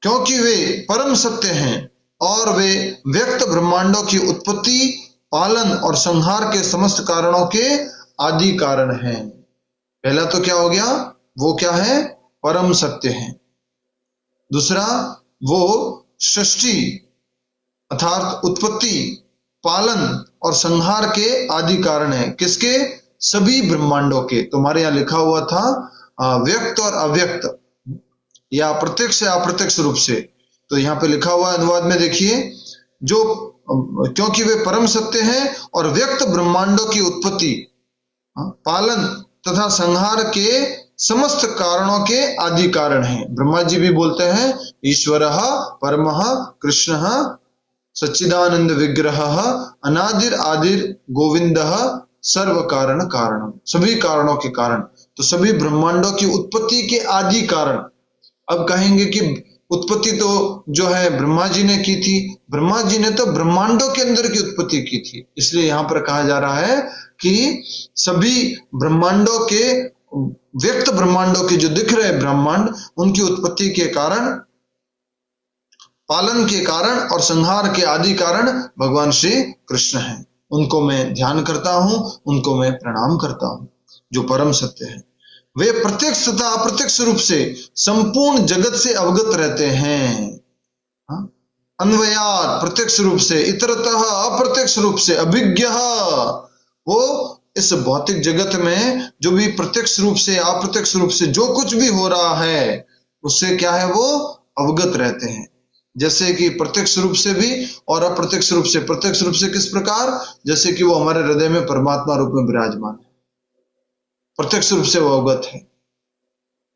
क्योंकि वे परम सत्य हैं और वे व्यक्त ब्रह्मांडों की उत्पत्ति, पालन और संहार के समस्त कारणों के आदि कारण हैं। पहला तो क्या हो गया? वो क्या है? परम सत्य है। दूसरा, वो सृष्टि अर्थात उत्पत्ति, पालन और संहार के आदि कारण है। किसके? सभी ब्रह्मांडों के। तुम्हारे यहां लिखा हुआ था व्यक्त और अव्यक्त, या प्रत्यक्ष या अप्रत्यक्ष रूप से। तो यहाँ पे लिखा हुआ अनुवाद में देखिए, जो क्योंकि वे परम सत्य हैं और व्यक्त ब्रह्मांडों की उत्पत्ति, पालन तथा संहार के समस्त कारणों के आदि कारण हैं। ब्रह्मा जी भी बोलते हैं, ईश्वरः परमः कृष्णः सच्चिदानंद विग्रह अनादिर आदिर गोविंदः सर्व कारण कारणम, सभी कारणों के कारण। तो सभी ब्रह्मांडों की उत्पत्ति के आदि कारण। अब कहेंगे कि उत्पत्ति तो जो है ब्रह्मा जी ने की थी। ब्रह्मा जी ने तो ब्रह्मांडों के अंदर की उत्पत्ति की थी, इसलिए यहां पर कहा जा रहा है कि सभी ब्रह्मांडों के, व्यक्त ब्रह्मांडों के जो दिख रहे ब्रह्मांड, उनकी उत्पत्ति के कारण, पालन के कारण और संहार के आदि कारण भगवान श्री कृष्ण हैं। उनको मैं ध्यान करता हूं, उनको मैं प्रणाम करता हूं, जो परम सत्य है। वे प्रत्यक्ष तथा अप्रत्यक्ष रूप से संपूर्ण जगत से अवगत रहते हैं। अन्वयात प्रत्यक्ष रूप से, इतरतः अप्रत्यक्ष रूप से, अभिज्ञ, वो इस भौतिक जगत में जो भी प्रत्यक्ष रूप से अप्रत्यक्ष रूप से जो कुछ भी हो रहा है उससे क्या है? वो अवगत रहते हैं। जैसे कि प्रत्यक्ष रूप से भी और अप्रत्यक्ष रूप से। प्रत्यक्ष रूप से किस प्रकार? जैसे कि वो हमारे हृदय में परमात्मा रूप में विराजमान है, प्रत्यक्ष रूप से वो अवगत है।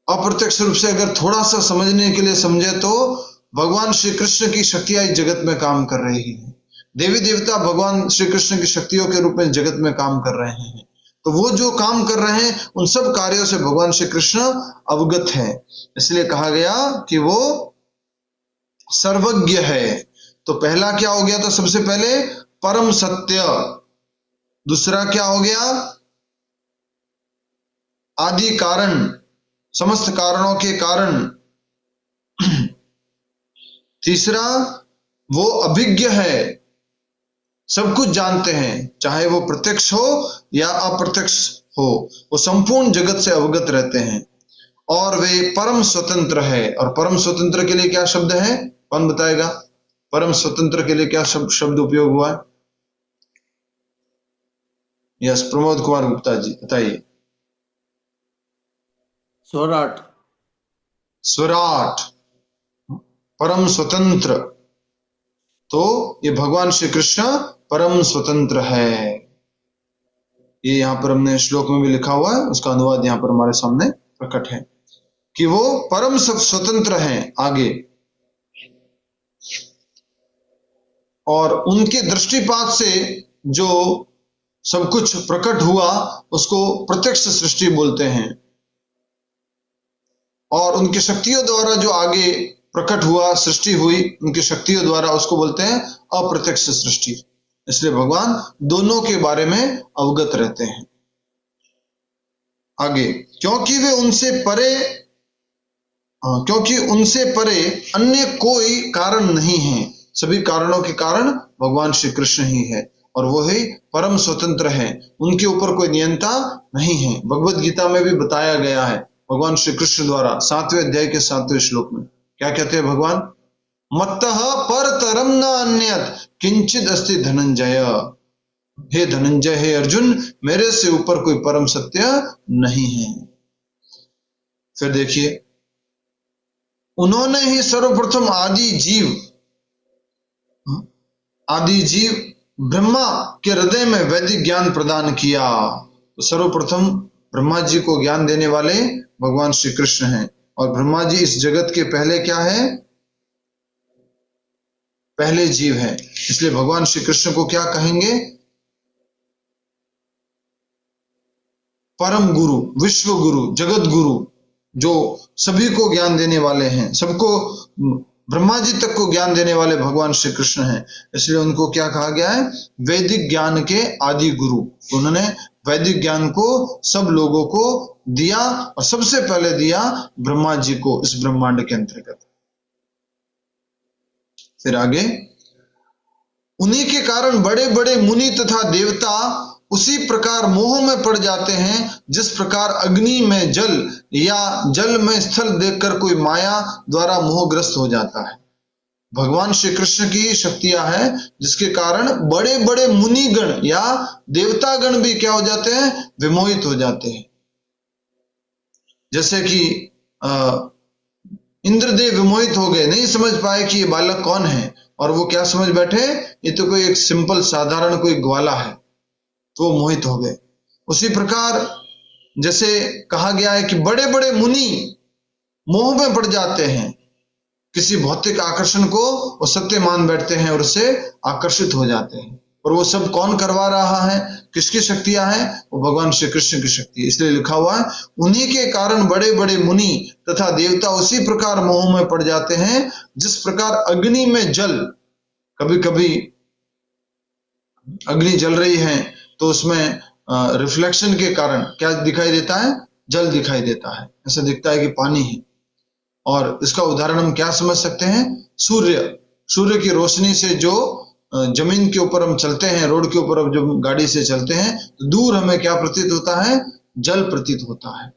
अप्रत्यक्ष रूप से अगर थोड़ा सा समझने के लिए समझे तो भगवान श्री कृष्ण की शक्तियां इस जगत में काम कर रही हैं। देवी देवता भगवान श्री कृष्ण की शक्तियों के रूप में जगत में काम कर रहे हैं। तो वो जो काम कर रहे हैं उन सब कार्यों से भगवान श्री कृष्ण अवगत है। इसलिए कहा गया कि वो सर्वज्ञ है। तो पहला क्या हो गया? तो सबसे पहले परम सत्य। दूसरा क्या हो गया? आदि कारण, समस्त कारणों के कारण। तीसरा, वो अभिज्ञ है, सब कुछ जानते हैं, चाहे वो प्रत्यक्ष हो या अप्रत्यक्ष हो, वो संपूर्ण जगत से अवगत रहते हैं। और वे परम स्वतंत्र है। और परम स्वतंत्र के लिए क्या शब्द है? कौन बताएगा? परम स्वतंत्र के लिए क्या शब्द उपयोग हुआ है? यस, प्रमोद कुमार गुप्ता जी बताइए। स्वराट। स्वराट, परम स्वतंत्र। तो ये भगवान श्री कृष्ण परम स्वतंत्र है। ये यहां पर हमने श्लोक में भी लिखा हुआ है, उसका अनुवाद यहां पर हमारे सामने प्रकट है कि वो परम स्वतंत्र हैं। आगे, और उनके दृष्टिपात से जो सब कुछ प्रकट हुआ उसको प्रत्यक्ष सृष्टि बोलते हैं, और उनकी शक्तियों द्वारा जो आगे प्रकट हुआ, सृष्टि हुई उनकी शक्तियों द्वारा, उसको बोलते हैं अप्रत्यक्ष सृष्टि। इसलिए भगवान दोनों के बारे में अवगत रहते हैं। आगे, क्योंकि उनसे परे अन्य कोई कारण नहीं है, सभी कारणों के कारण भगवान श्री कृष्ण ही है, और वो ही परम स्वतंत्र है, उनके ऊपर कोई नियंता नहीं है। भगवत गीता में भी बताया गया है भगवान श्री कृष्ण द्वारा 7वें अध्याय के 7वें श्लोक में क्या कहते हैं भगवान? मत्तः परतरम न अन्यत् किंचिद अस्ति धनंजय। हे धनंजय, हे अर्जुन, मेरे से ऊपर कोई परम सत्य नहीं है। फिर देखिए, उन्होंने ही सर्वप्रथम आदि जीव ब्रह्मा के हृदय में वैदिक ज्ञान प्रदान किया। तो सर्वप्रथम ब्रह्मा जी को ज्ञान देने वाले भगवान श्री कृष्ण हैं, और ब्रह्मा जी इस जगत के पहले क्या है? पहले जीव है। इसलिए भगवान श्री कृष्ण को क्या कहेंगे? परम गुरु, विश्व गुरु, जगत गुरु, जो सभी को ज्ञान देने वाले हैं, सबको, ब्रह्मा जी तक को ज्ञान देने वाले भगवान श्री कृष्ण हैं। इसलिए उनको क्या कहा गया है? वैदिक ज्ञान के आदि गुरु। तो उन्होंने वैदिक ज्ञान को सब लोगों को दिया, और सबसे पहले दिया ब्रह्मा जी को इस ब्रह्मांड के अंतर्गत। फिर आगे, उन्हीं के कारण बड़े बड़े मुनि तथा देवता उसी प्रकार मोह में पड़ जाते हैं, जिस प्रकार अग्नि में जल या जल में स्थल देखकर कोई माया द्वारा मोहग्रस्त हो जाता है। भगवान श्री कृष्ण की शक्तियां हैं, जिसके कारण बड़े बड़े मुनिगण या देवतागण भी क्या हो जाते हैं? विमोहित हो जाते हैं। जैसे कि इंद्रदेव विमोहित हो गए, नहीं समझ पाए कि ये बालक कौन है, और वो क्या समझ बैठे? ये तो कोई एक सिंपल साधारण कोई ग्वाला है, तो वो मोहित हो गए। उसी प्रकार जैसे कहा गया है कि बड़े बड़े मुनि मोह में पड़ जाते हैं, किसी भौतिक आकर्षण को वो सत्य मान बैठते हैं और उससे आकर्षित हो जाते हैं। और वो सब कौन करवा रहा है? किसकी शक्तियां हैं? वो भगवान श्री कृष्ण की शक्ति है। इसलिए लिखा हुआ है, उन्हीं के कारण बड़े बड़े मुनि तथा देवता उसी प्रकार मोह में पड़ जाते हैं, जिस प्रकार अग्नि में जल, कभी कभी अग्नि जल रही है तो उसमें रिफ्लेक्शन के कारण क्या दिखाई देता है? जल दिखाई देता है, ऐसा दिखता है कि पानी है। और इसका उदाहरण हम क्या समझ सकते हैं? सूर्य की रोशनी से जो जमीन के ऊपर हम चलते हैं, रोड के ऊपर जो गाड़ी से चलते हैं, तो दूर हमें क्या प्रतीत होता है? जल प्रतीत होता है।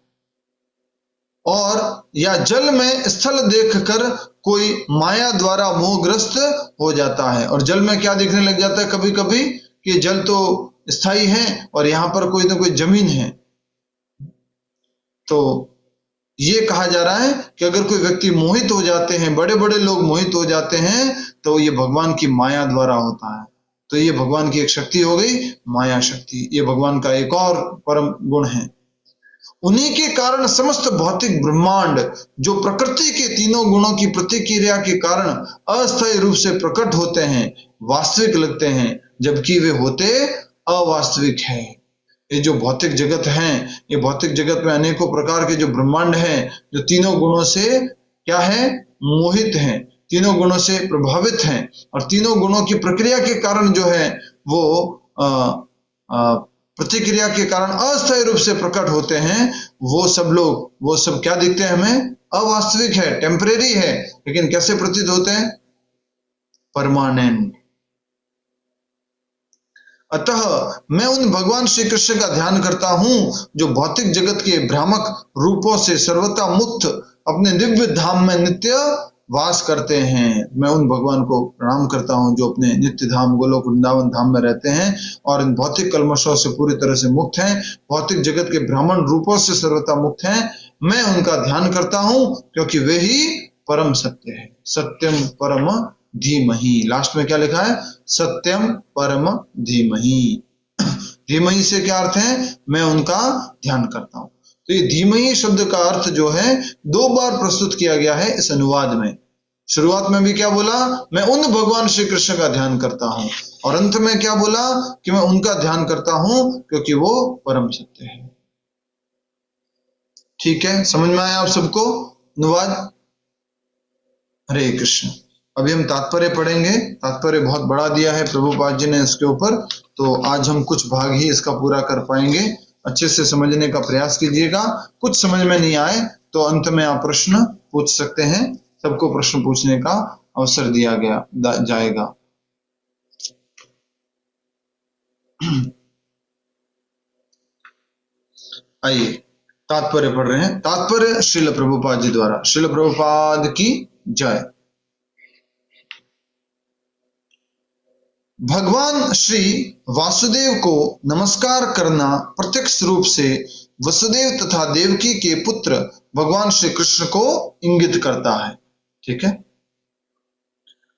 और या जल में स्थल देखकर कोई माया द्वारा मोहग्रस्त हो जाता है, और जल में क्या दिखने लग जाता है कभी कभी कि जल तो स्थायी है और यहां पर कोई ना कोई जमीन है। तो ये कहा जा रहा है कि अगर कोई व्यक्ति मोहित हो जाते हैं, बड़े बड़े लोग मोहित हो जाते हैं, तो ये भगवान की माया द्वारा होता है। तो ये भगवान की एक शक्ति हो गई, माया शक्ति। ये भगवान का एक और परम गुण है। उन्हीं के कारण समस्त भौतिक ब्रह्मांड, जो प्रकृति के तीनों गुणों की प्रतिक्रिया के कारण अस्थायी रूप से प्रकट होते हैं, वास्तविक लगते हैं, जबकि वे होते अवास्तविक हैं। ये जो भौतिक जगत है, ये भौतिक जगत में अनेकों प्रकार के जो ब्रह्मांड हैं, जो तीनों गुणों से क्या है? मोहित हैं, तीनों गुणों से प्रभावित हैं, और तीनों गुणों की प्रक्रिया के कारण जो है वो प्रतिक्रिया के कारण अस्थायी रूप से प्रकट होते हैं। वो सब क्या दिखते हैं हमें? अवास्तविक है, टेम्परेरी है, लेकिन कैसे प्रतीत होते हैं? परमानेंट। अतः मैं उन भगवान श्री कृष्ण का ध्यान करता हूं, जो भौतिक जगत के भ्रामक रूपों से सर्वथा मुक्त अपने दिव्य धाम में नित्य वास करते हैं। मैं उन भगवान को प्रणाम करता हूं जो अपने नित्य धाम गोलोक वृंदावन धाम में रहते हैं और इन भौतिक कल्मशों से पूरी तरह से मुक्त हैं, भौतिक जगत के भ्रमण रूपों से सर्वथा मुक्त हैं। मैं उनका ध्यान करता हूं क्योंकि वे ही परम सत्य है। सत्यम परम धीमहि। लास्ट में क्या लिखा है? सत्यम परम धीमहि। धीमहि से क्या अर्थ है? मैं उनका ध्यान करता हूं। तो ये धीमहि शब्द का अर्थ जो है 2 बार प्रस्तुत किया गया है इस अनुवाद में। शुरुआत में भी क्या बोला, मैं उन भगवान श्री कृष्ण का ध्यान करता हूं, और अंत में क्या बोला कि मैं उनका ध्यान करता हूं क्योंकि वो परम सत्य है। ठीक है, समझ में आया आप सबको अनुवाद? हरे कृष्ण। अभी हम तात्पर्य पढ़ेंगे। तात्पर्य बहुत बड़ा दिया है प्रभुपाद जी ने इसके ऊपर, तो आज हम कुछ भाग ही इसका पूरा कर पाएंगे। अच्छे से समझने का प्रयास कीजिएगा। कुछ समझ में नहीं आए तो अंत में आप प्रश्न पूछ सकते हैं। सबको प्रश्न पूछने का अवसर दिया जाएगा। आइए तात्पर्य पढ़ रहे हैं। तात्पर्य श्रील प्रभुपाद जी द्वारा। श्रील प्रभुपाद की जय। भगवान श्री वासुदेव को नमस्कार करना प्रत्यक्ष रूप से वसुदेव तथा देवकी के पुत्र भगवान श्री कृष्ण को इंगित करता है। ठीक है,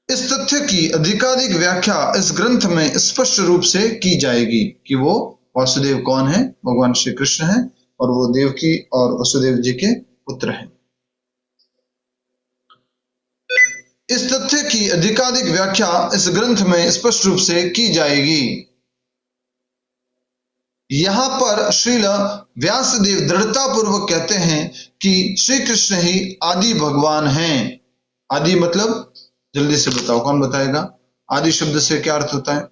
इस तथ्य की अधिकाधिक व्याख्या इस ग्रंथ में स्पष्ट रूप से की जाएगी कि वो वासुदेव कौन है, भगवान श्री कृष्ण है, और वो देवकी और वसुदेव जी के पुत्र हैं। इस तथ्य की अधिकाधिक व्याख्या इस ग्रंथ में स्पष्ट रूप से की जाएगी। यहां पर श्रील व्यासदेव दृढ़ता पूर्वक कहते हैं कि श्री कृष्ण ही आदि भगवान हैं। आदि मतलब, जल्दी से बताओ, कौन बताएगा? आदि शब्द से क्या अर्थ होता है?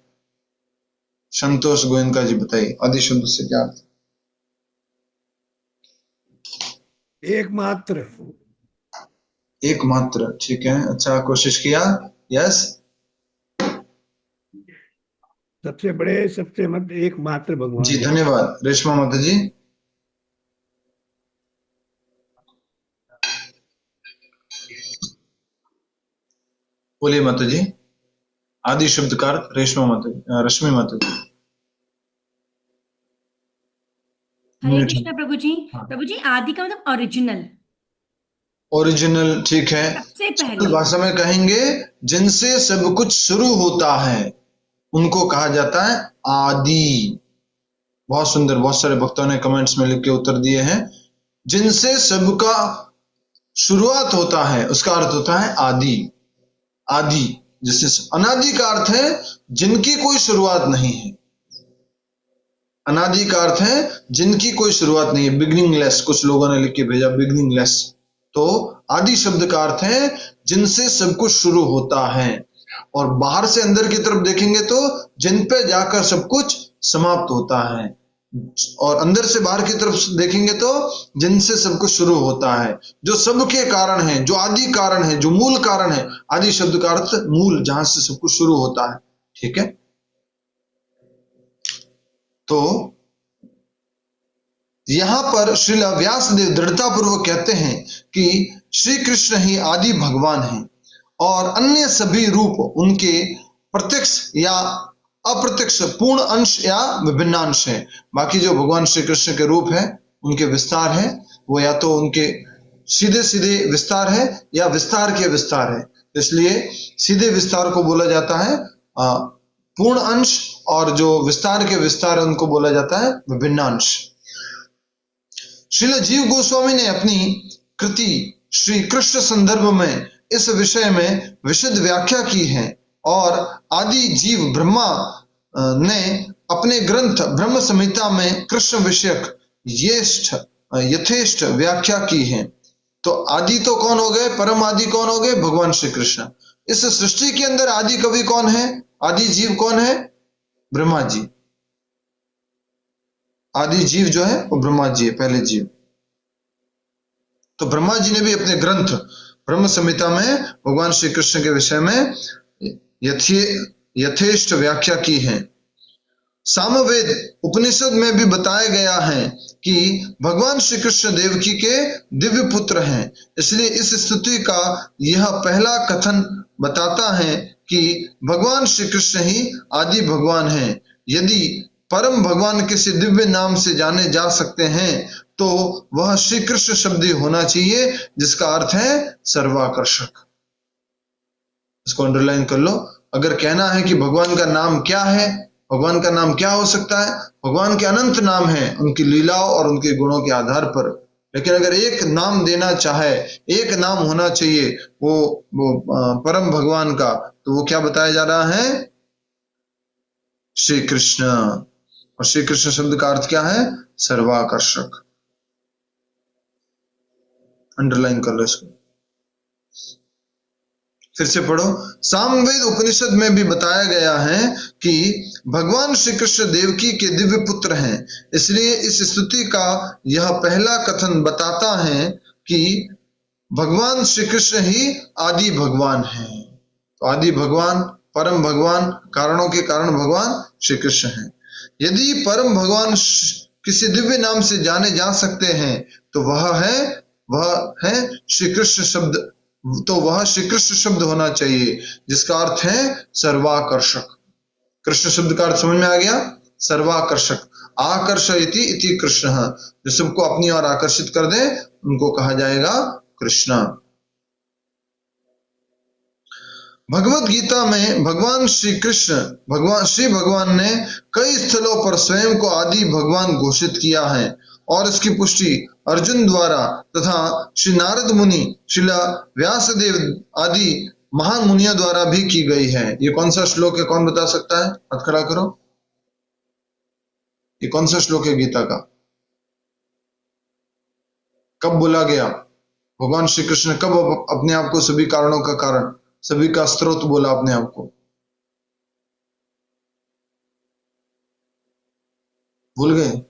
संतोष गोयनका जी बताइए, आदि शब्द से क्या अर्थ? एकमात्र। एकमात्र, ठीक है, अच्छा कोशिश किया। यस, सबसे बड़े, सबसे मध्य, एकमात्र भगवान। जी धन्यवाद रेशमा माता जी। बोलिए माता जी, आदि शब्द का अर्थ? रेशमा माता जी, रश्मि माता जी। हरे कृष्णा प्रभु जी। प्रभु जी, आदि का मतलब ओरिजिनल। ओरिजिनल, ठीक है। सबसे पहले भाषा में कहेंगे जिनसे सब कुछ शुरू होता है उनको कहा जाता है आदि। बहुत सुंदर, बहुत सारे भक्तों ने कमेंट्स में लिख के उत्तर दिए हैं। जिनसे सबका शुरुआत होता है उसका अर्थ होता है आदि। आदि जिससे, अनादि का अर्थ है जिनकी कोई शुरुआत नहीं है। अनादि का अर्थ है जिनकी कोई शुरुआत नहीं है, बिगिनिंगलेस। कुछ लोगों ने लिख के भेजा बिगिनिंगलेस। तो आदि शब्द का अर्थ है जिनसे सब कुछ शुरू होता है, और बाहर से अंदर की तरफ देखेंगे तो जिन पे जाकर सब कुछ समाप्त होता है, और अंदर से बाहर की तरफ देखेंगे तो जिनसे सब कुछ शुरू होता है, जो सबके कारण है, जो आदि कारण है, जो मूल कारण है। आदि शब्द का अर्थ मूल, जहां से सब कुछ शुरू होता है। ठीक है, तो यहां पर श्रील व्यासदेव दृढ़ता पूर्वक कहते हैं कि श्री कृष्ण ही आदि भगवान हैं, और अन्य सभी रूप उनके प्रत्यक्ष या अप्रत्यक्ष पूर्ण अंश या विभिन्न अंश है। बाकी जो भगवान श्री कृष्ण के रूप है, उनके विस्तार है, वो या तो उनके सीधे सीधे विस्तार है या विस्तार के विस्तार है। इसलिए सीधे विस्तार को बोला जाता है पूर्ण अंश, और जो विस्तार के विस्तार है उनको बोला जाता है विभिन्न अंश। श्रील जीव गोस्वामी ने अपनी कृति श्री कृष्ण संदर्भ में इस विषय में विशद व्याख्या की है, और आदि जीव ब्रह्मा ने अपने ग्रंथ ब्रह्म संहिता में कृष्ण विषयक यथेष्ट व्याख्या की है। तो आदि तो कौन हो गए? परम आदि कौन हो गए? भगवान श्री कृष्ण। इस सृष्टि के अंदर आदि कवि कौन है? आदि जीव कौन है? ब्रह्मा जी। आदि जीव जो है वो ब्रह्मा जी है, पहले जीव। तो ब्रह्मा जी ने भी अपने ग्रंथ ब्रह्म संहिता में भगवान श्री कृष्ण के विषय में यथेष्ट व्याख्या की है। सामवेद उपनिषद में भी बताया गया है कि भगवान श्री कृष्ण देवकी के दिव्य पुत्र हैं। इसलिए इस स्तुति का यह पहला कथन बताता है कि भगवान श्री कृष्ण ही आदि भगवान हैं। यदि परम भगवान किसी दिव्य नाम से जाने जा सकते हैं तो वह श्री कृष्ण शब्द होना चाहिए, जिसका अर्थ है सर्वाकर्षक। इसको अंडरलाइन कर लो। अगर कहना है कि भगवान का नाम क्या है, भगवान का नाम क्या हो सकता है? भगवान के अनंत नाम है, उनकी लीलाओं और उनके गुणों के आधार पर लेकिन अगर एक नाम देना चाहे, एक नाम होना चाहिए वो परम भगवान का, तो वो क्या बताया जा रहा है? श्री कृष्ण। और श्री कृष्ण शब्द का अर्थ क्या है? सर्वाकर्षक। अंडरलाइन कर लो इसको, फिर से पढ़ो। सामवेद उपनिषद में भी बताया गया है कि भगवान श्री कृष्ण देवकी के दिव्य पुत्र हैं। इसलिए इस स्तुति का यह पहला कथन बताता है कि भगवान श्री कृष्ण ही आदि भगवान हैं। तो आदि भगवान, परम भगवान, कारणों के कारण भगवान श्री कृष्ण हैं। यदि परम भगवान किसी दिव्य नाम से जाने जा सकते हैं तो वह है श्री कृष्ण शब्द, तो वह श्री कृष्ण शब्द होना चाहिए, जिसका अर्थ है सर्वाकर्षक। कृष्ण शब्द का अर्थ समझ में आ गया? सर्वाकर्षक। आकर्षयति इति कृष्ण, जो सबको अपनी ओर आकर्षित कर दे उनको कहा जाएगा कृष्ण। भगवत गीता में भगवान श्री कृष्ण, श्री भगवान ने कई स्थलों पर स्वयं को आदि भगवान घोषित किया है और इसकी पुष्टि अर्जुन द्वारा तथा श्री नारद मुनि, श्री व्यासदेव आदि महान मुनियों द्वारा भी की गई है। ये कौन सा श्लोक है? कौन बता सकता है? हाथ खड़ा करो। ये कौन सा श्लोक है गीता का? कब बोला गया? भगवान श्री कृष्ण कब अपने आप को सभी कारणों का कारण, सभी का स्रोत बोला अपने आप को? भूल गए?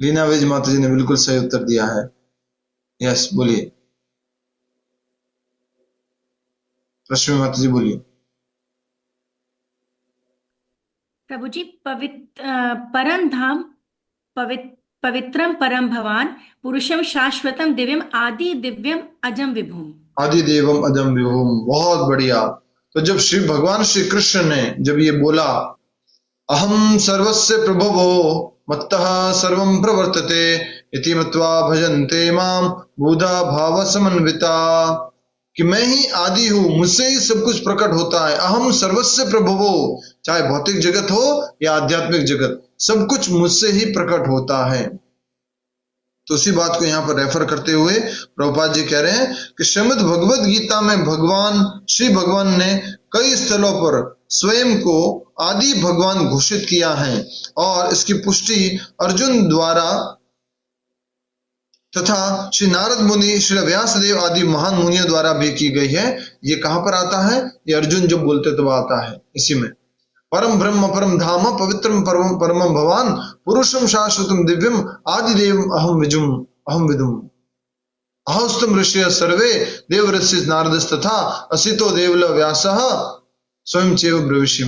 लीना वेज माता जी ने बिल्कुल सही उत्तर दिया है। यस, बोलिए। रश्मि माता जी बोलिए। प्रभु जी, परम धाम, पवित्रम परम भवान, पुरुषम शाश्वतम दिव्यम, आदि दिव्यम अजम विभुम। आदि देवम अजम विभुम, बहुत बढ़िया। तो जब श्री भगवान श्री कृष्ण ने जब ये बोला, अहम सर्वस्य प्रभवो मत्तः सर्वं प्रवर्तते इति मत्वा भजन्ते माम बुधा भाव समन्विता, कि मैं ही आदि हूं, मुझसे ही सब कुछ प्रकट होता है। अहम सर्वस्य प्रभवो, चाहे भौतिक जगत हो या आध्यात्मिक जगत, सब कुछ मुझसे ही प्रकट होता है। तो उसी बात को यहाँ पर रेफर करते हुए प्रभुपाद जी कह रहे हैं कि श्रीमद् भगवद गीता में भगवान श्री भगवान ने कई स्थलों पर स्वयं को आदि भगवान घोषित किया है और इसकी पुष्टि अर्जुन द्वारा तथा श्री नारद मुनि, श्री व्यासदेव आदि महान मुनियों द्वारा भी की गई है। ये कहां पर आता है? ये अर्जुन जब बोलते तब आता है इसी में। परम ब्रह्म परम धाम पवित्रम परमम भवान, पुरुषम शाश्वतम दिव्यम, आदिदेव अहम विदुम। अहस्तम ऋषय सर्वे देवऋषि नारदस्तथा असितो देवल व्यासः स्वयं चैव ब्रवीषि।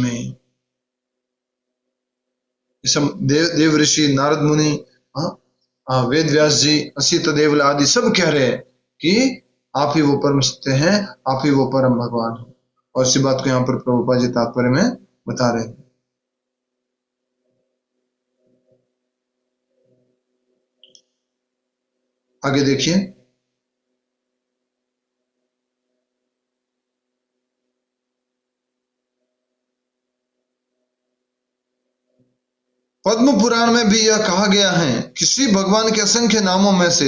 देव ऋषि नारद मुनि, वेद व्यास जी, असित देवल आदि सब कह रहे हैं कि आप ही वो परम सत्य हैं, आप ही वो परम भगवान हैं। और इसी बात को यहाँ पर प्रभुपाद जी तात्पर्य में बता रहे हैं। आगे देखिए, पद्म पुराण में भी यह कहा गया है कि श्री भगवान के असंख्य नामों में से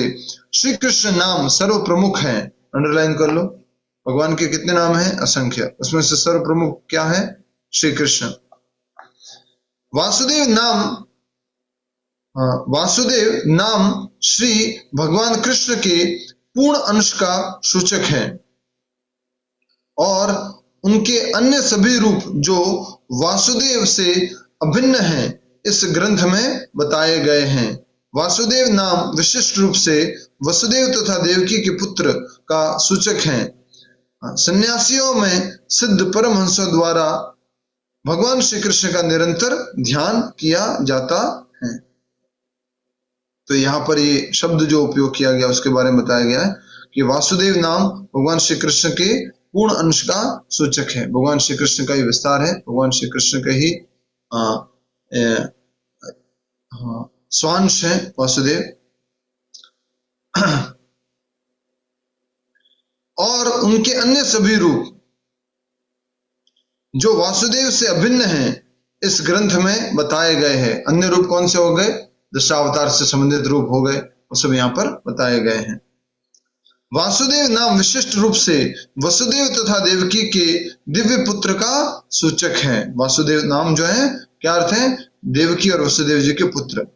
श्री कृष्ण नाम सर्व प्रमुख है। अंडरलाइन कर लो, भगवान के कितने नाम हैं? असंख्य। उसमें से सर्व प्रमुख क्या है? श्री कृष्ण। वासुदेव नाम श्री भगवान कृष्ण के पूर्ण अंश का सूचक है और उनके अन्य सभी रूप जो वासुदेव से अभिन्न हैं इस ग्रंथ में बताए गए हैं। वासुदेव नाम विशिष्ट रूप से वसुदेव तथा देवकी के पुत्र का सूचक है। सन्यासियों में सिद्ध परमहंसों द्वारा भगवान श्री कृष्ण का निरंतर ध्यान किया जाता है। तो यहाँ पर ये शब्द जो उपयोग किया गया उसके बारे में बताया गया है कि वासुदेव नाम भगवान श्री कृष्ण के पूर्ण अंश का सूचक है। भगवान श्री कृष्ण का ही विस्तार है, भगवान श्री कृष्ण का ही स्वांश है वासुदेव। और उनके अन्य सभी रूप जो वासुदेव से अभिन्न हैं इस ग्रंथ में बताए गए हैं। अन्य रूप कौन से हो गए? दशावतार से संबंधित रूप हो गए, वो सब यहाँ पर बताए गए हैं। वासुदेव नाम विशिष्ट रूप से वसुदेव तथा देवकी के दिव्य पुत्र का सूचक है। वासुदेव नाम जो है क्या अर्थ है? देवकी और वसुदेव जी के पुत्र।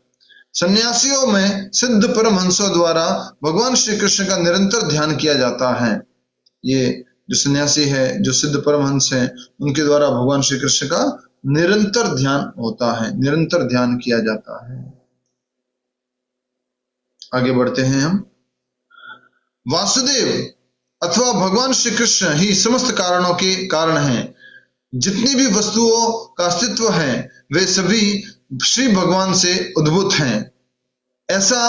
सन्यासियों में सिद्ध परमहंसों द्वारा भगवान श्री कृष्ण का निरंतर ध्यान किया जाता है। ये जो सन्यासी है, जो सिद्ध परमहंस हैं, उनके द्वारा भगवान श्री कृष्ण का निरंतर ध्यान होता है, निरंतर ध्यान किया जाता है। आगे बढ़ते हैं हम। वासुदेव अथवा भगवान श्री कृष्ण ही समस्त कारणों के कारण हैं। जितनी भी वस्तुओं का अस्तित्व है वे सभी श्री भगवान से उद्भूत हैं। ऐसा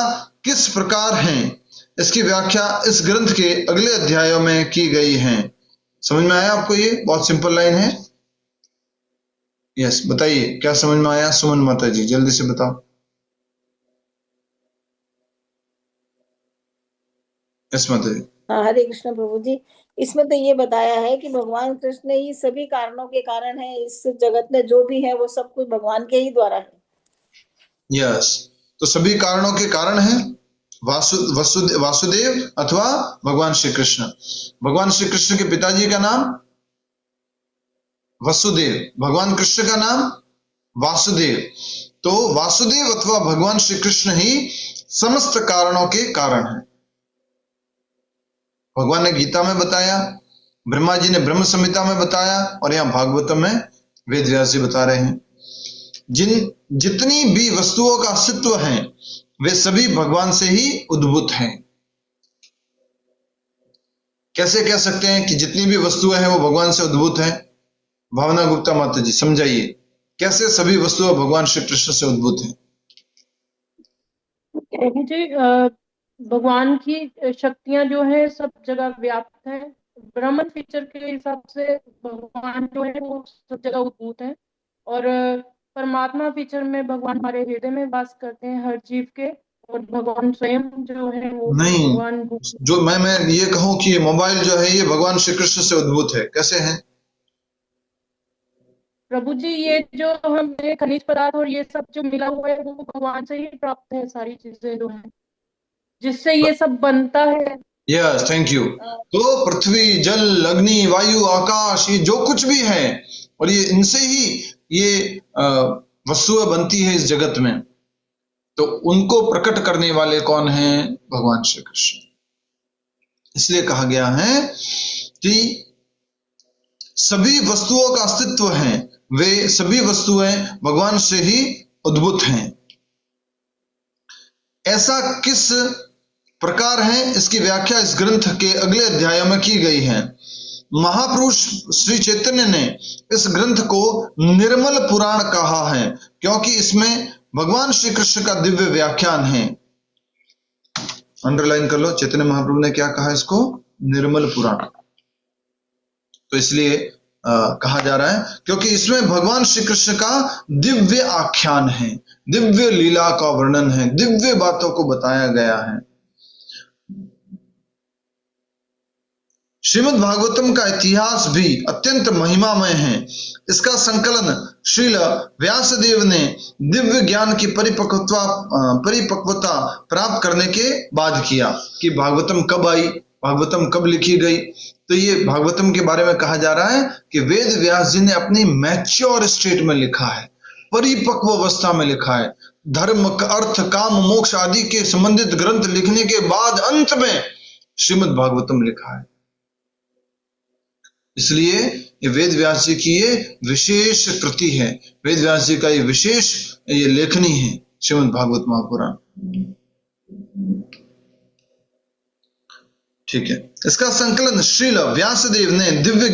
किस प्रकार है, इसकी व्याख्या इस ग्रंथ के अगले अध्यायों में की गई है। समझ में आया आपको? ये बहुत सिंपल लाइन है। यस, बताइए क्या समझ में आया? सुमन माता जी जल्दी से बताओ। यस माता जी। हाँ, हरे कृष्ण प्रभु जी। इसमें तो ये बताया है कि भगवान कृष्ण ही सभी कारणों के कारण है। इस जगत में जो भी है वो सब कुछ भगवान के ही द्वारा है। यस, तो सभी कारणों के कारण है वासुदेव अथवा भगवान श्री कृष्ण। भगवान श्री कृष्ण के पिताजी का नाम वसुदेव, भगवान कृष्ण का नाम वासुदेव। तो वासुदेव अथवा भगवान श्री कृष्ण ही समस्त कारणों के कारण है। भगवान ने गीता में बताया, ब्रह्मा जी ने ब्रह्म संहिता में बताया, और यहां भागवतम में वेद व्यास जी बता रहे हैं। जितनी भी वस्तुओं का अस्तित्व है वे सभी भगवान से ही उद्भूत हैं। कैसे कह सकते हैं कि जितनी भी वस्तुएं हैं वो भगवान से उद्भूत हैं? भावना गुप्ता माता जी समझाइए, कैसे सभी वस्तुएं भगवान श्री कृष्ण से उद्भूत हैं? जी, भगवान की शक्तियां जो है सब जगह व्याप्त है। ब्राह्मण फीचर के हिसाब से भगवान जो है वो सब जगह उद्भूत है, और परमात्मा फीचर में भगवान हमारे हृदय में वास करते हैं हर जीव के, और भगवान स्वयं जो है वो नहीं, भगवान जो मैं ये कहूं कि ये मोबाइल जो है ये भगवान श्री कृष्ण से उद्भूत है, कैसे है प्रभु जी? ये जो हमें खनिज पदार्थ और ये सब जो मिला हुआ है वो भगवान से ही प्राप्त है। सारी चीजें जो है जिससे ये सब बनता है। Yes, thank you. तो पृथ्वी, जल, अग्नि, वायु, आकाश, ये जो कुछ भी है, और ये इनसे ही ये वस्तुएं बनती है इस जगत में। तो उनको प्रकट करने वाले कौन हैं? भगवान श्री कृष्ण। इसलिए कहा गया है कि सभी वस्तुओं का अस्तित्व है, वे सभी वस्तुएं भगवान से ही उद्भूत हैं। ऐसा किस प्रकार है, इसकी व्याख्या इस ग्रंथ के अगले अध्यायों में की गई है। महापुरुष श्री चैतन्य ने इस ग्रंथ को निर्मल पुराण कहा है, क्योंकि इसमें भगवान श्री कृष्ण का दिव्य व्याख्यान है। अंडरलाइन कर लो, चैतन्य महाप्रभु ने क्या कहा इसको? निर्मल पुराण। तो इसलिए कहा जा रहा है क्योंकि इसमें भगवान श्री कृष्ण का दिव्य आख्यान है, दिव्य लीला का वर्णन है, दिव्य बातों को बताया गया है। श्रीमद् भागवतम का इतिहास भी अत्यंत महिमामय है। इसका संकलन श्रील व्यासदेव ने दिव्य ज्ञान की परिपक्वता प्राप्त करने के बाद किया। कि भागवतम कब आई, भागवतम कब लिखी गई? तो ये भागवतम के बारे में कहा जा रहा है कि वेद व्यास जी ने अपनी मैच्योर स्टेट में लिखा है, परिपक्व अवस्था में लिखा है। धर्म, अर्थ, काम, मोक्ष आदि के संबंधित ग्रंथ लिखने के बाद अंत में श्रीमद् भागवतम लिखा है। इसलिए ये वेद व्यास जी की ये विशेष कृति है, वेद व्यास जी का ये विशेष ये लेखनी है श्रीमद् भागवत महापुराण। ठीक है, इसका संकलन श्रील व्यासदेव ने दिव्य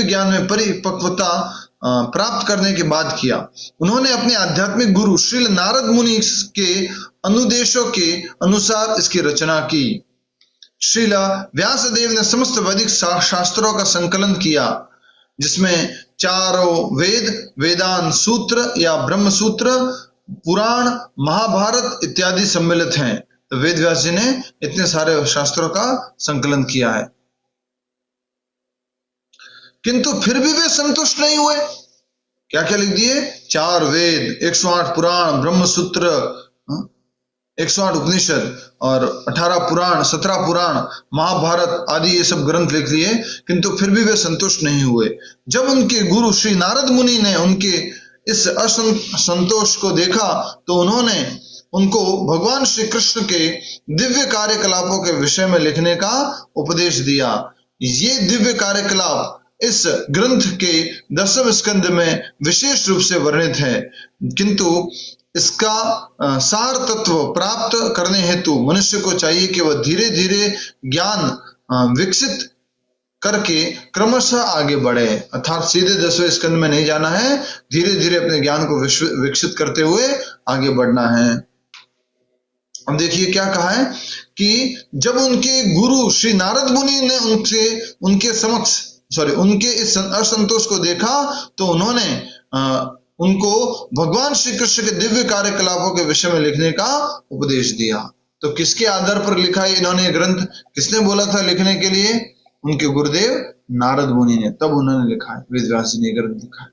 ज्ञान में परिपक्वता प्राप्त करने के बाद किया। उन्होंने अपने आध्यात्मिक गुरु श्रील नारद मुनि के अनुदेशों के अनुसार इसकी रचना की। श्रील व्यासदेव ने समस्त वैदिक शास्त्रों का संकलन किया, जिसमें चारों वेद, वेदांत सूत्र या ब्रह्म सूत्र, पुराण, महाभारत इत्यादि सम्मिलित हैं। तो वेद व्यास जी ने इतने सारे शास्त्रों का संकलन किया है। किंतु फिर भी वे संतुष्ट नहीं हुए, क्या क्या लिख दिए? 4 वेद, 108 पुराण, ब्रह्म सूत्र, 108 उपनिषद और 18 पुराण, 17 पुराण, महाभारत आदि ये सब ग्रंथ लिख लिए, किंतु फिर भी वे संतुष्ट नहीं हुए। जब उनके गुरु श्री नारद मुनि ने उनके इस असंतोष को देखा तो उन्होंने उनको भगवान श्री कृष्ण के दिव्य कार्यकलापों के विषय में लिखने का उपदेश दिया। ये दिव्य कार्यकलाप इस ग्रंथ के 10वें स्कंद में विशेष रूप से वर्णित है, किंतु इसका सार तत्व प्राप्त करने हेतु मनुष्य को चाहिए कि वह धीरे धीरे ज्ञान विकसित करके क्रमशः आगे बढ़े। अर्थात सीधे 10वें स्कंद में नहीं जाना है, धीरे धीरे अपने ज्ञान को विकसित करते हुए आगे बढ़ना है। अब देखिए क्या कहा है कि जब उनके गुरु श्री नारद मुनि ने उनके इस असंतोष को देखा तो उन्होंने उनको भगवान श्री कृष्ण के दिव्य कार्यकलापों के विषय में लिखने का उपदेश दिया। तो किसके आधार पर लिखा है इन्होंने ये ग्रंथ? किसने बोला था लिखने के लिए? उनके गुरुदेव नारद मुनि ने, तब उन्होंने लिखा है, वेद व्यास जी ने ग्रंथ लिखा है।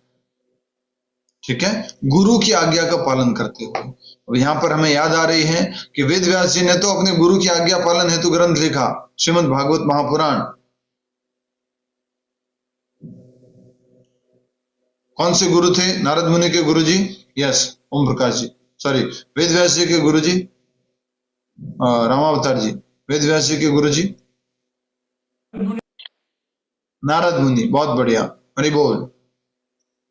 ठीक है, गुरु की आज्ञा का पालन करते हुए। अब यहाँ पर हमें याद आ रही है कि वेद व्यास जी ने तो अपने गुरु की आज्ञा पालन हेतु ग्रंथ लिखा, श्रीमद् भागवत महापुराण। कौन से गुरु थे? नारद मुनि के गुरु जी, यस, ओम प्रकाश जी, सॉरी, वेद व्यास जी के गुरु जी, रामावतार जी, वेद व्यास जी के गुरु जी नारद मुनि। बहुत बढ़िया, हरि बोल।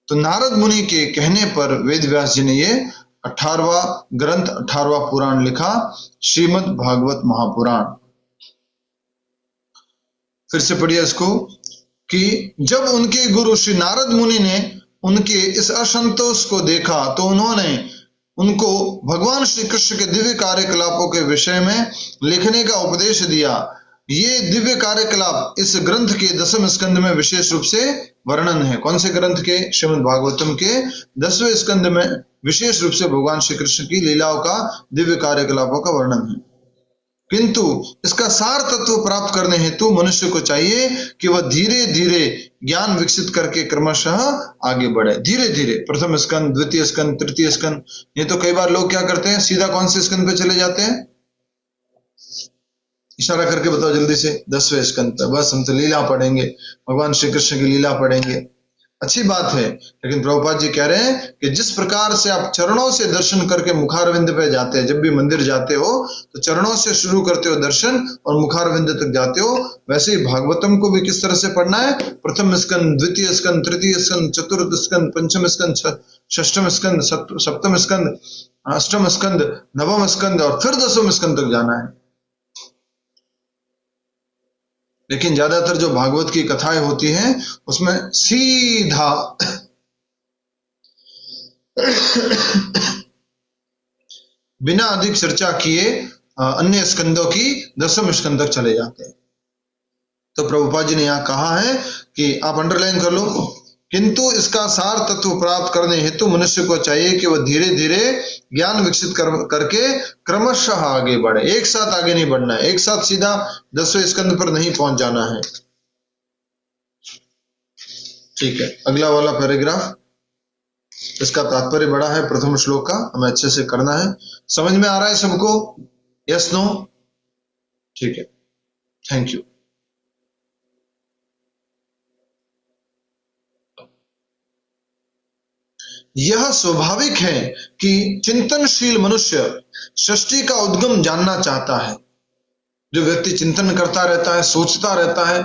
तो नारद मुनि के कहने पर वेद व्यास जी ने ये 18वां ग्रंथ, 18वां पुराण लिखा, श्रीमद् भागवत महापुराण। फिर से पढ़िए इसको कि जब उनके गुरु श्री नारद मुनि ने उनके इस असंतोष को देखा तो उन्होंने उनको भगवान श्री कृष्ण के दिव्य कार्यकलापों के विषय में लिखने का उपदेश दिया। ये दिव्य कार्यकलाप इस ग्रंथ के 10वें स्कंद में विशेष रूप से वर्णन है। कौन से ग्रंथ के? श्रीमद् भागवतम के 10वें स्कंद में विशेष रूप से भगवान श्री कृष्ण की लीलाओं का, दिव्य कार्यकलापों का वर्णन है। किंतु इसका सार तत्व प्राप्त करने हेतु मनुष्य को चाहिए कि वह धीरे धीरे ज्ञान विकसित करके क्रमशः आगे बढ़े। धीरे धीरे, प्रथम स्कंद, द्वितीय स्कंद, तृतीय स्कंद। ये तो कई बार लोग क्या करते हैं, सीधा कौन से स्कंद पे चले जाते हैं? इशारा करके बताओ जल्दी से, 10वें स्कंद पे। बस हम तो लीला पढ़ेंगे, भगवान श्री कृष्ण की लीला पढ़ेंगे। अच्छी बात है, लेकिन प्रभुपाद जी कह रहे हैं कि जिस प्रकार से आप चरणों से दर्शन करके मुखारविंद पे जाते हैं, जब भी मंदिर जाते हो तो चरणों से शुरू करते हो दर्शन और मुखारविंद तक जाते हो, वैसे ही भागवतम को भी किस तरह से पढ़ना है? प्रथम स्कंद, द्वितीय स्कंद, तृतीय स्कंद, चतुर्थ स्कंद, पंचम स्कंद, षष्ठम स्कंद, सप्तम स्कंद, अष्टम स्कंद, नवम स्कंद और फिर 10वें स्कंद तक जाना है। लेकिन ज्यादातर जो भागवत की कथाएं होती हैं उसमें सीधा बिना अधिक चर्चा किए अन्य स्कंदों की 10वें स्कंद तक चले जाते हैं। तो प्रभुपाद जी ने यहां कहा है कि आप अंडरलाइन कर लो, किंतु इसका सार तत्व प्राप्त करने हेतु मनुष्य को चाहिए कि वह धीरे धीरे ज्ञान विकसित करके क्रमशः आगे बढ़े। एक साथ आगे नहीं बढ़ना है, एक साथ सीधा 10वें स्कंद पर नहीं पहुंच जाना है। ठीक है, अगला वाला पैराग्राफ, इसका तात्पर्य बड़ा है प्रथम श्लोक का, हमें अच्छे से करना है। समझ में आ रहा है सबको? Yes, no? ठीक है, थैंक यू। यह स्वाभाविक है कि चिंतनशील मनुष्य सृष्टि का उद्गम जानना चाहता है। जो व्यक्ति चिंतन करता रहता है, सोचता रहता है,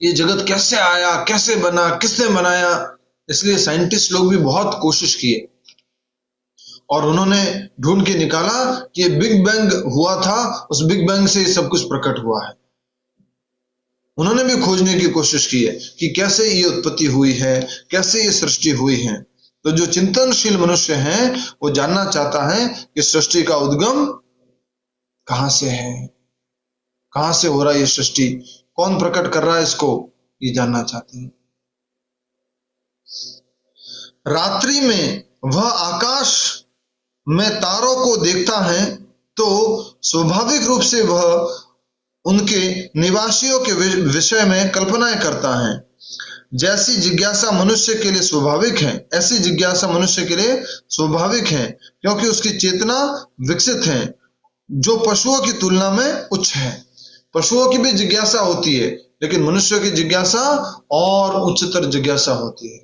ये जगत कैसे आया, कैसे बना, किसने बनाया, इसलिए साइंटिस्ट लोग भी बहुत कोशिश किए और उन्होंने ढूंढ के निकाला कि ये बिग बैंग हुआ था, उस बिग बैंग से ये सब कुछ प्रकट हुआ है। उन्होंने भी खोजने की कोशिश की है कि कैसे ये उत्पत्ति हुई है, कैसे ये सृष्टि हुई है। तो जो चिंतनशील मनुष्य है वो जानना चाहता है कि सृष्टि का उद्गम कहां से है, कहां से हो रहा है ये सृष्टि, कौन प्रकट कर रहा है इसको, ये जानना चाहते हैं। रात्रि में वह आकाश में तारों को देखता है तो स्वाभाविक रूप से वह उनके निवासियों के विषय में कल्पनाएं करता है। जैसी जिज्ञासा मनुष्य के लिए स्वाभाविक है, ऐसी जिज्ञासा मनुष्य के लिए स्वाभाविक है, क्योंकि उसकी चेतना विकसित है, जो पशुओं की तुलना में उच्च है। पशुओं की भी जिज्ञासा होती है, लेकिन मनुष्य की जिज्ञासा और उच्चतर जिज्ञासा होती है।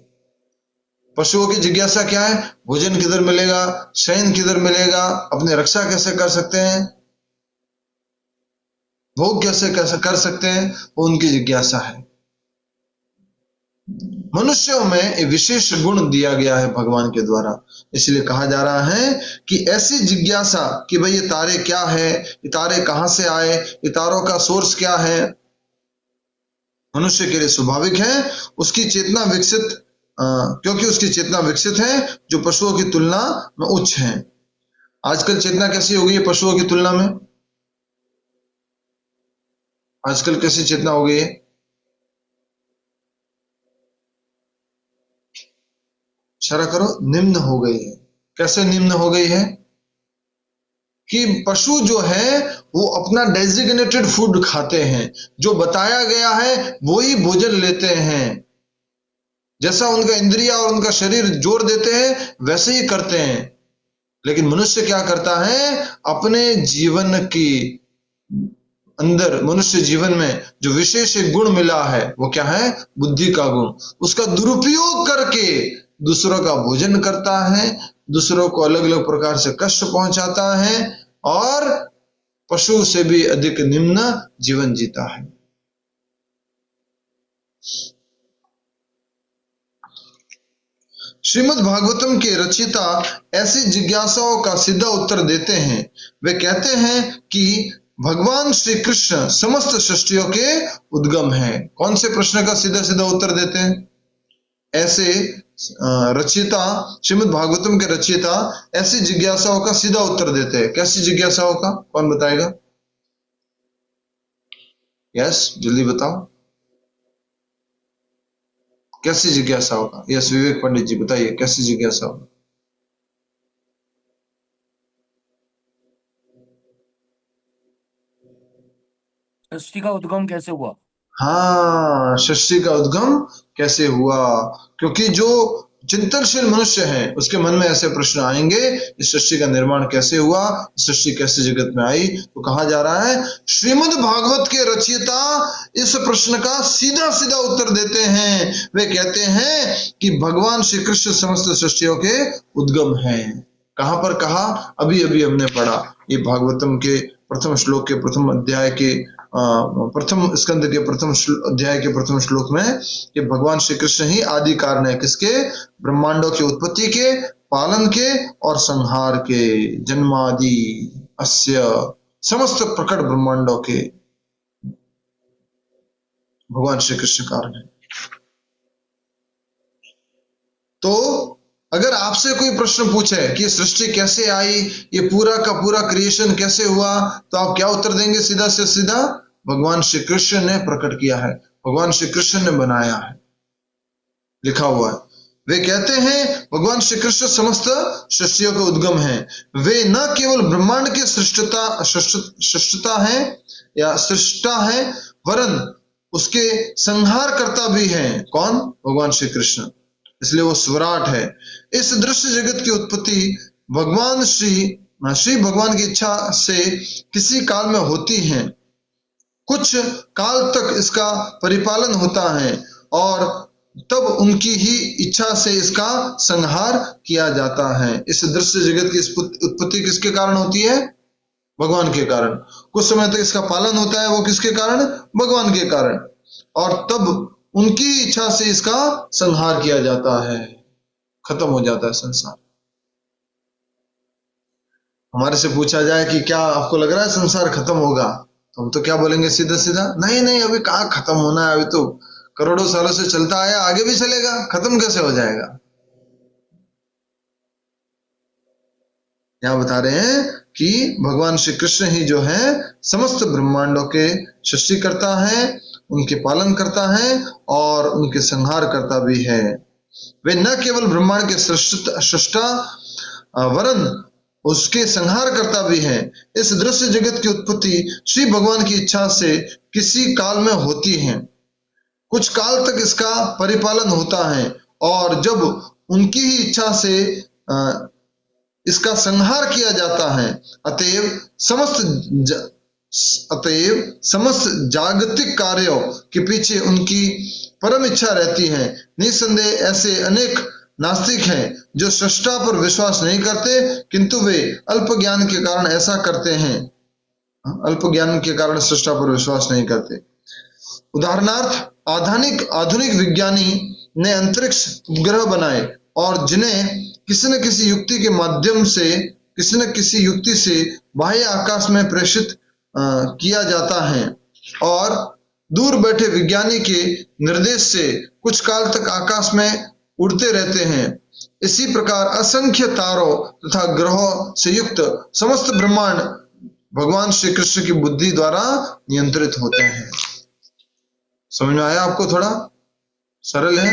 पशुओं की जिज्ञासा क्या है? भोजन किधर मिलेगा, शयन किधर मिलेगा, अपनी रक्षा कैसे कर सकते हैं, भोग कैसे कर सकते हैं, वो उनकी जिज्ञासा है। मनुष्यों में एक विशेष गुण दिया गया है भगवान के द्वारा, इसलिए कहा जा रहा है कि ऐसी जिज्ञासा कि भाई ये तारे क्या है, ये तारे कहां से आए, ये तारों का सोर्स क्या है, मनुष्य के लिए स्वाभाविक है। उसकी चेतना विकसित क्योंकि उसकी चेतना विकसित है, जो पशुओं की तुलना में उच्च है। आजकल चेतना कैसी हो गई है पशुओं की तुलना में? आजकल कैसी चेतना हो गई है? इशारा करो, निम्न हो गई है। कैसे निम्न हो गई है? कि पशु जो है वो अपना डेजिग्नेटेड फूड खाते हैं, जो बताया गया है वही भोजन लेते हैं, जैसा उनका इंद्रिया और उनका शरीर जोर देते हैं वैसे ही करते हैं। लेकिन मनुष्य क्या करता है? अपने जीवन की अंदर, मनुष्य जीवन में जो विशेष गुण मिला है वो क्या है? बुद्धि का गुण। उसका दुरुपयोग करके दूसरों का भोजन करता है, दूसरों को अलग अलग प्रकार से कष्ट पहुंचाता है और पशु से भी अधिक निम्न जीवन जीता है। श्रीमद् भागवतम के रचयिता ऐसी जिज्ञासाओं का सीधा उत्तर देते हैं। वे कहते हैं कि भगवान श्री कृष्ण समस्त सृष्टियों के उद्गम हैं। कौन से प्रश्न का सीधा सीधा उत्तर देते हैं? ऐसे रचयिता, श्रीमद् भागवतम के रचयिता ऐसी जिज्ञासाओं का सीधा उत्तर देते हैं। कैसी जिज्ञासाओं का? कौन बताएगा? यस, जल्दी बताओ, कैसी जिज्ञासा होगा? यस, विवेक पंडित जी बताइए, कैसी जिज्ञासा होगा? सृष्टि का उद्गम कैसे हुआ? हाँ, सृष्टि का उद्गम कैसे हुआ? क्योंकि जो चिंतनशील मनुष्य है उसके मन में ऐसे प्रश्न आएंगे, इस सृष्टि का निर्माण कैसे हुआ, सृष्टि कैसे जगत में आई। तो कहा जा रहा है श्रीमद् भागवत के रचयिता इस प्रश्न का सीधा सीधा उत्तर देते हैं। वे कहते हैं कि भगवान श्री कृष्ण समस्त सृष्टियों के उद्गम हैं। कहां पर कहा? अभी अभी हमने पढ़ा, ये भागवतम के प्रथम श्लोक के प्रथम अध्याय के प्रथम स्कंद के प्रथम अध्याय के प्रथम श्लोक में कि भगवान श्री कृष्ण ही आदि कारण है। किसके? ब्रह्मांडों की उत्पत्ति के, पालन के और संहार के। जन्मादि अस्य, समस्त प्रकट ब्रह्मांडों के भगवान श्री कृष्ण कारण है। तो अगर आपसे कोई प्रश्न पूछे कि सृष्टि कैसे आई, ये पूरा का पूरा क्रिएशन कैसे हुआ, तो आप क्या उत्तर देंगे? सीधा से सीधा, भगवान श्री कृष्ण ने प्रकट किया है, भगवान श्री कृष्ण ने बनाया है, लिखा हुआ है। वे कहते हैं भगवान श्री कृष्ण समस्त सृष्टियों के उद्गम हैं। वे न केवल ब्रह्मांड के सृष्टता है या सृष्टा है, वरन उसके संहार करता भी हैं। कौन? भगवान श्री कृष्ण। इसलिए वो स्वराट है। इस दृश्य जगत की उत्पत्ति भगवान श्री भगवान की इच्छा से किसी काल में होती है, कुछ काल तक इसका परिपालन होता है और तब उनकी ही इच्छा से इसका संहार किया जाता है। इस दृश्य जगत की उत्पत्ति किसके कारण होती है? भगवान के कारण। कुछ समय तक इसका पालन होता है, वो किसके कारण? भगवान के कारण। और तब उनकी इच्छा से इसका संहार किया जाता है, खत्म हो जाता है संसार। हमारे से पूछा जाए कि क्या आपको लग रहा है संसार खत्म होगा, तो हम तो क्या बोलेंगे सीधा सीधा? नहीं नहीं, अभी कहाँ खत्म होना है, अभी तो करोड़ों सालों से चलता आया, आगे भी चलेगा, खत्म कैसे हो जाएगा? यहां बता रहे हैं कि भगवान श्री कृष्ण ही जो है समस्त ब्रह्मांडों के सृष्टि करता है, उनके पालन करता है और उनके संहार करता भी है। वे न केवल ब्रह्मांड के सृष्टा वरन उसके संहार करता भी है। इस दृश्य जगत की उत्पत्ति श्री भगवान की इच्छा से किसी काल में होती है, कुछ काल तक इसका परिपालन होता है और जब उनकी ही इच्छा से इसका संहार किया जाता है। अतएव समस्त जागतिक कार्यों के पीछे उनकी परम इच्छा रहती है। निसंदेह ऐसे अनेक नास्तिक हैं जो सृष्टा पर विश्वास नहीं करते, किंतु वे अल्प ज्ञान के कारण ऐसा करते हैं। अल्प ज्ञान के कारण सृष्टा पर विश्वास नहीं करते। उदाहरणार्थ, आधुनिक विज्ञानी ने अंतरिक्ष उपग्रह बनाए और जिन्हें किसी न किसी युक्ति से बाह्य आकाश में प्रेषित किया जाता है और दूर बैठे विज्ञानी के निर्देश से कुछ काल तक आकाश में उड़ते रहते हैं। इसी प्रकार असंख्य तारों तथा ग्रहों से युक्त समस्त ब्रह्मांड भगवान श्री कृष्ण की बुद्धि द्वारा नियंत्रित होते हैं। समझ में आया आपको? थोड़ा सरल है।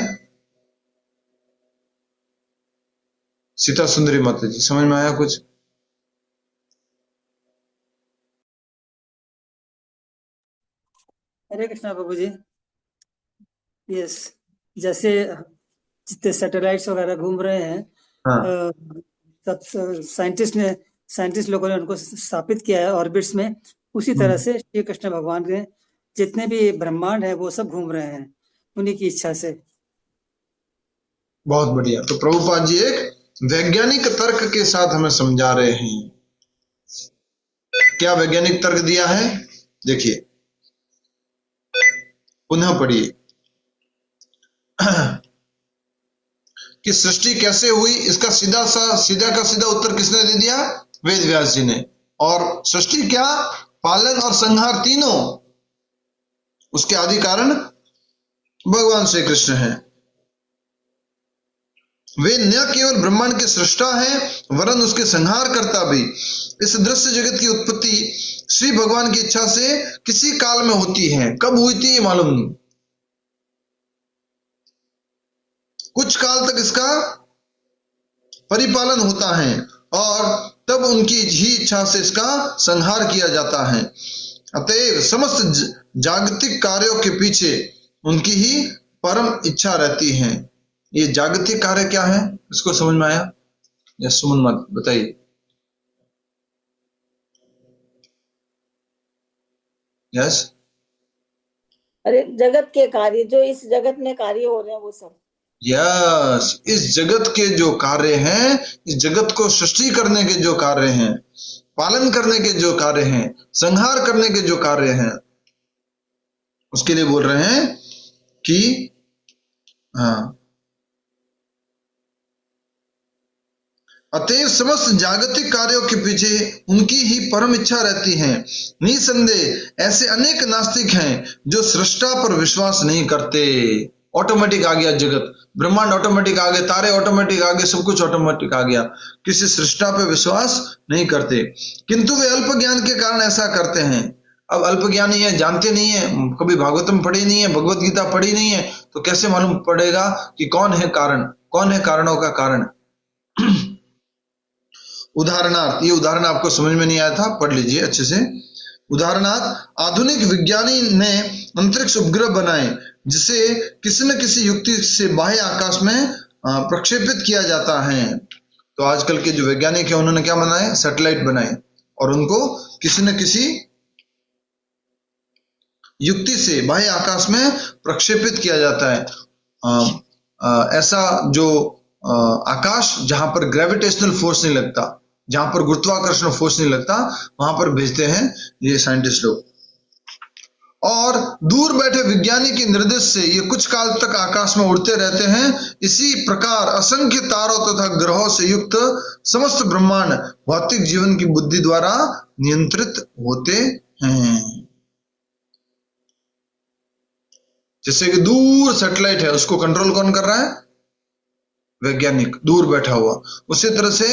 सीता सुंदरी माता जी, समझ में आया कुछ? हरे कृष्णा प्रभु जी। यस, जैसे जितने सैटेलाइट्स वगैरह घूम रहे हैं, हाँ। सब साइंटिस्ट लोगों ने उनको स्थापित किया है ऑर्बिट्स में। उसी तरह से श्री कृष्ण भगवान के जितने भी ब्रह्मांड है वो सब घूम रहे हैं उन्हीं की इच्छा से। बहुत बढ़िया। तो प्रभुपाद जी एक वैज्ञानिक तर्क के साथ हमें समझा रहे हैं। क्या वैज्ञानिक तर्क दिया है? देखिए, पुनः पढ़िए कि सृष्टि कैसे हुई, इसका सीधा का सीधा उत्तर किसने दे दिया? वेद व्यास जी ने। और सृष्टि क्या, पालन और संहार तीनों उसके आदि कारण भगवान श्री कृष्ण हैं। वे न केवल ब्रह्मांड के सृष्टा हैं वरन उसके संहार करता भी। इस दृश्य जगत की उत्पत्ति श्री भगवान की इच्छा से किसी काल में होती है। कब हुई थी ये मालूम नहीं। कुछ काल तक इसका परिपालन होता है और तब उनकी ही इच्छा से इसका संहार किया जाता है। अतएव समस्त जागतिक कार्यों के पीछे उनकी ही परम इच्छा रहती है। ये जागतिक कार्य क्या है, इसको समझ में आया? या सुमन मत बताइए। यस, अरे जगत के कार्य जो इस जगत में कार्य हो रहे हैं वो सब। यस, इस जगत के जो कार्य हैं, इस जगत को सृष्टि करने के जो कार्य हैं, पालन करने के जो कार्य हैं, संहार करने के जो कार्य हैं, उसके लिए बोल रहे हैं कि हाँ, अतएव समस्त जागतिक कार्यों के पीछे उनकी ही परम इच्छा रहती है। निसंदेह ऐसे अनेक नास्तिक हैं जो सृष्टा पर विश्वास नहीं करते। ऑटोमेटिक आ गया जगत, ब्रह्मांड ऑटोमेटिक आ गए, तारे ऑटोमेटिक आ गए, सब कुछ ऑटोमेटिक आ गया। किसी सृष्टा पे विश्वास नहीं करते, किंतु वे अल्प ज्ञान के कारण ऐसा करते हैं। अब अल्प ज्ञानी है, जानते नहीं है, कभी भागवतम पढ़ी नहीं है, भगवत गीता पढ़ी नहीं है, तो कैसे मालूम पड़ेगा कि कौन है कारण, कौन है कारणों का कारण। उदाहरणार्थ, ये उदाहरण आपको समझ में नहीं आया था, पढ़ लीजिए अच्छे से। उदाहरणार्थ, आधुनिक विज्ञानी ने अंतरिक्ष उपग्रह बनाए जिसे किसी न किसी युक्ति से बाह्य आकाश में प्रक्षेपित किया जाता है। तो आजकल के जो वैज्ञानिक हैं उन्होंने क्या बनाए? सैटेलाइट बनाए और उनको किसी न किसी युक्ति से बाह्य आकाश में प्रक्षेपित किया जाता है। ऐसा जो आकाश जहां पर ग्रेविटेशनल फोर्स नहीं लगता, जहां पर गुरुत्वाकर्षण फोर्स नहीं लगता, वहां पर भेजते हैं ये साइंटिस्ट लोग। और दूर बैठे विज्ञानी के निर्देश से ये कुछ काल तक आकाश में उड़ते रहते हैं। इसी प्रकार असंख्य तारों तथा ग्रहों से युक्त समस्त ब्रह्मांड भौतिक जीवन की बुद्धि द्वारा नियंत्रित होते हैं। जैसे कि दूर सैटेलाइट है, उसको कंट्रोल कौन कर रहा है? वैज्ञानिक, दूर बैठा हुआ। उसी तरह से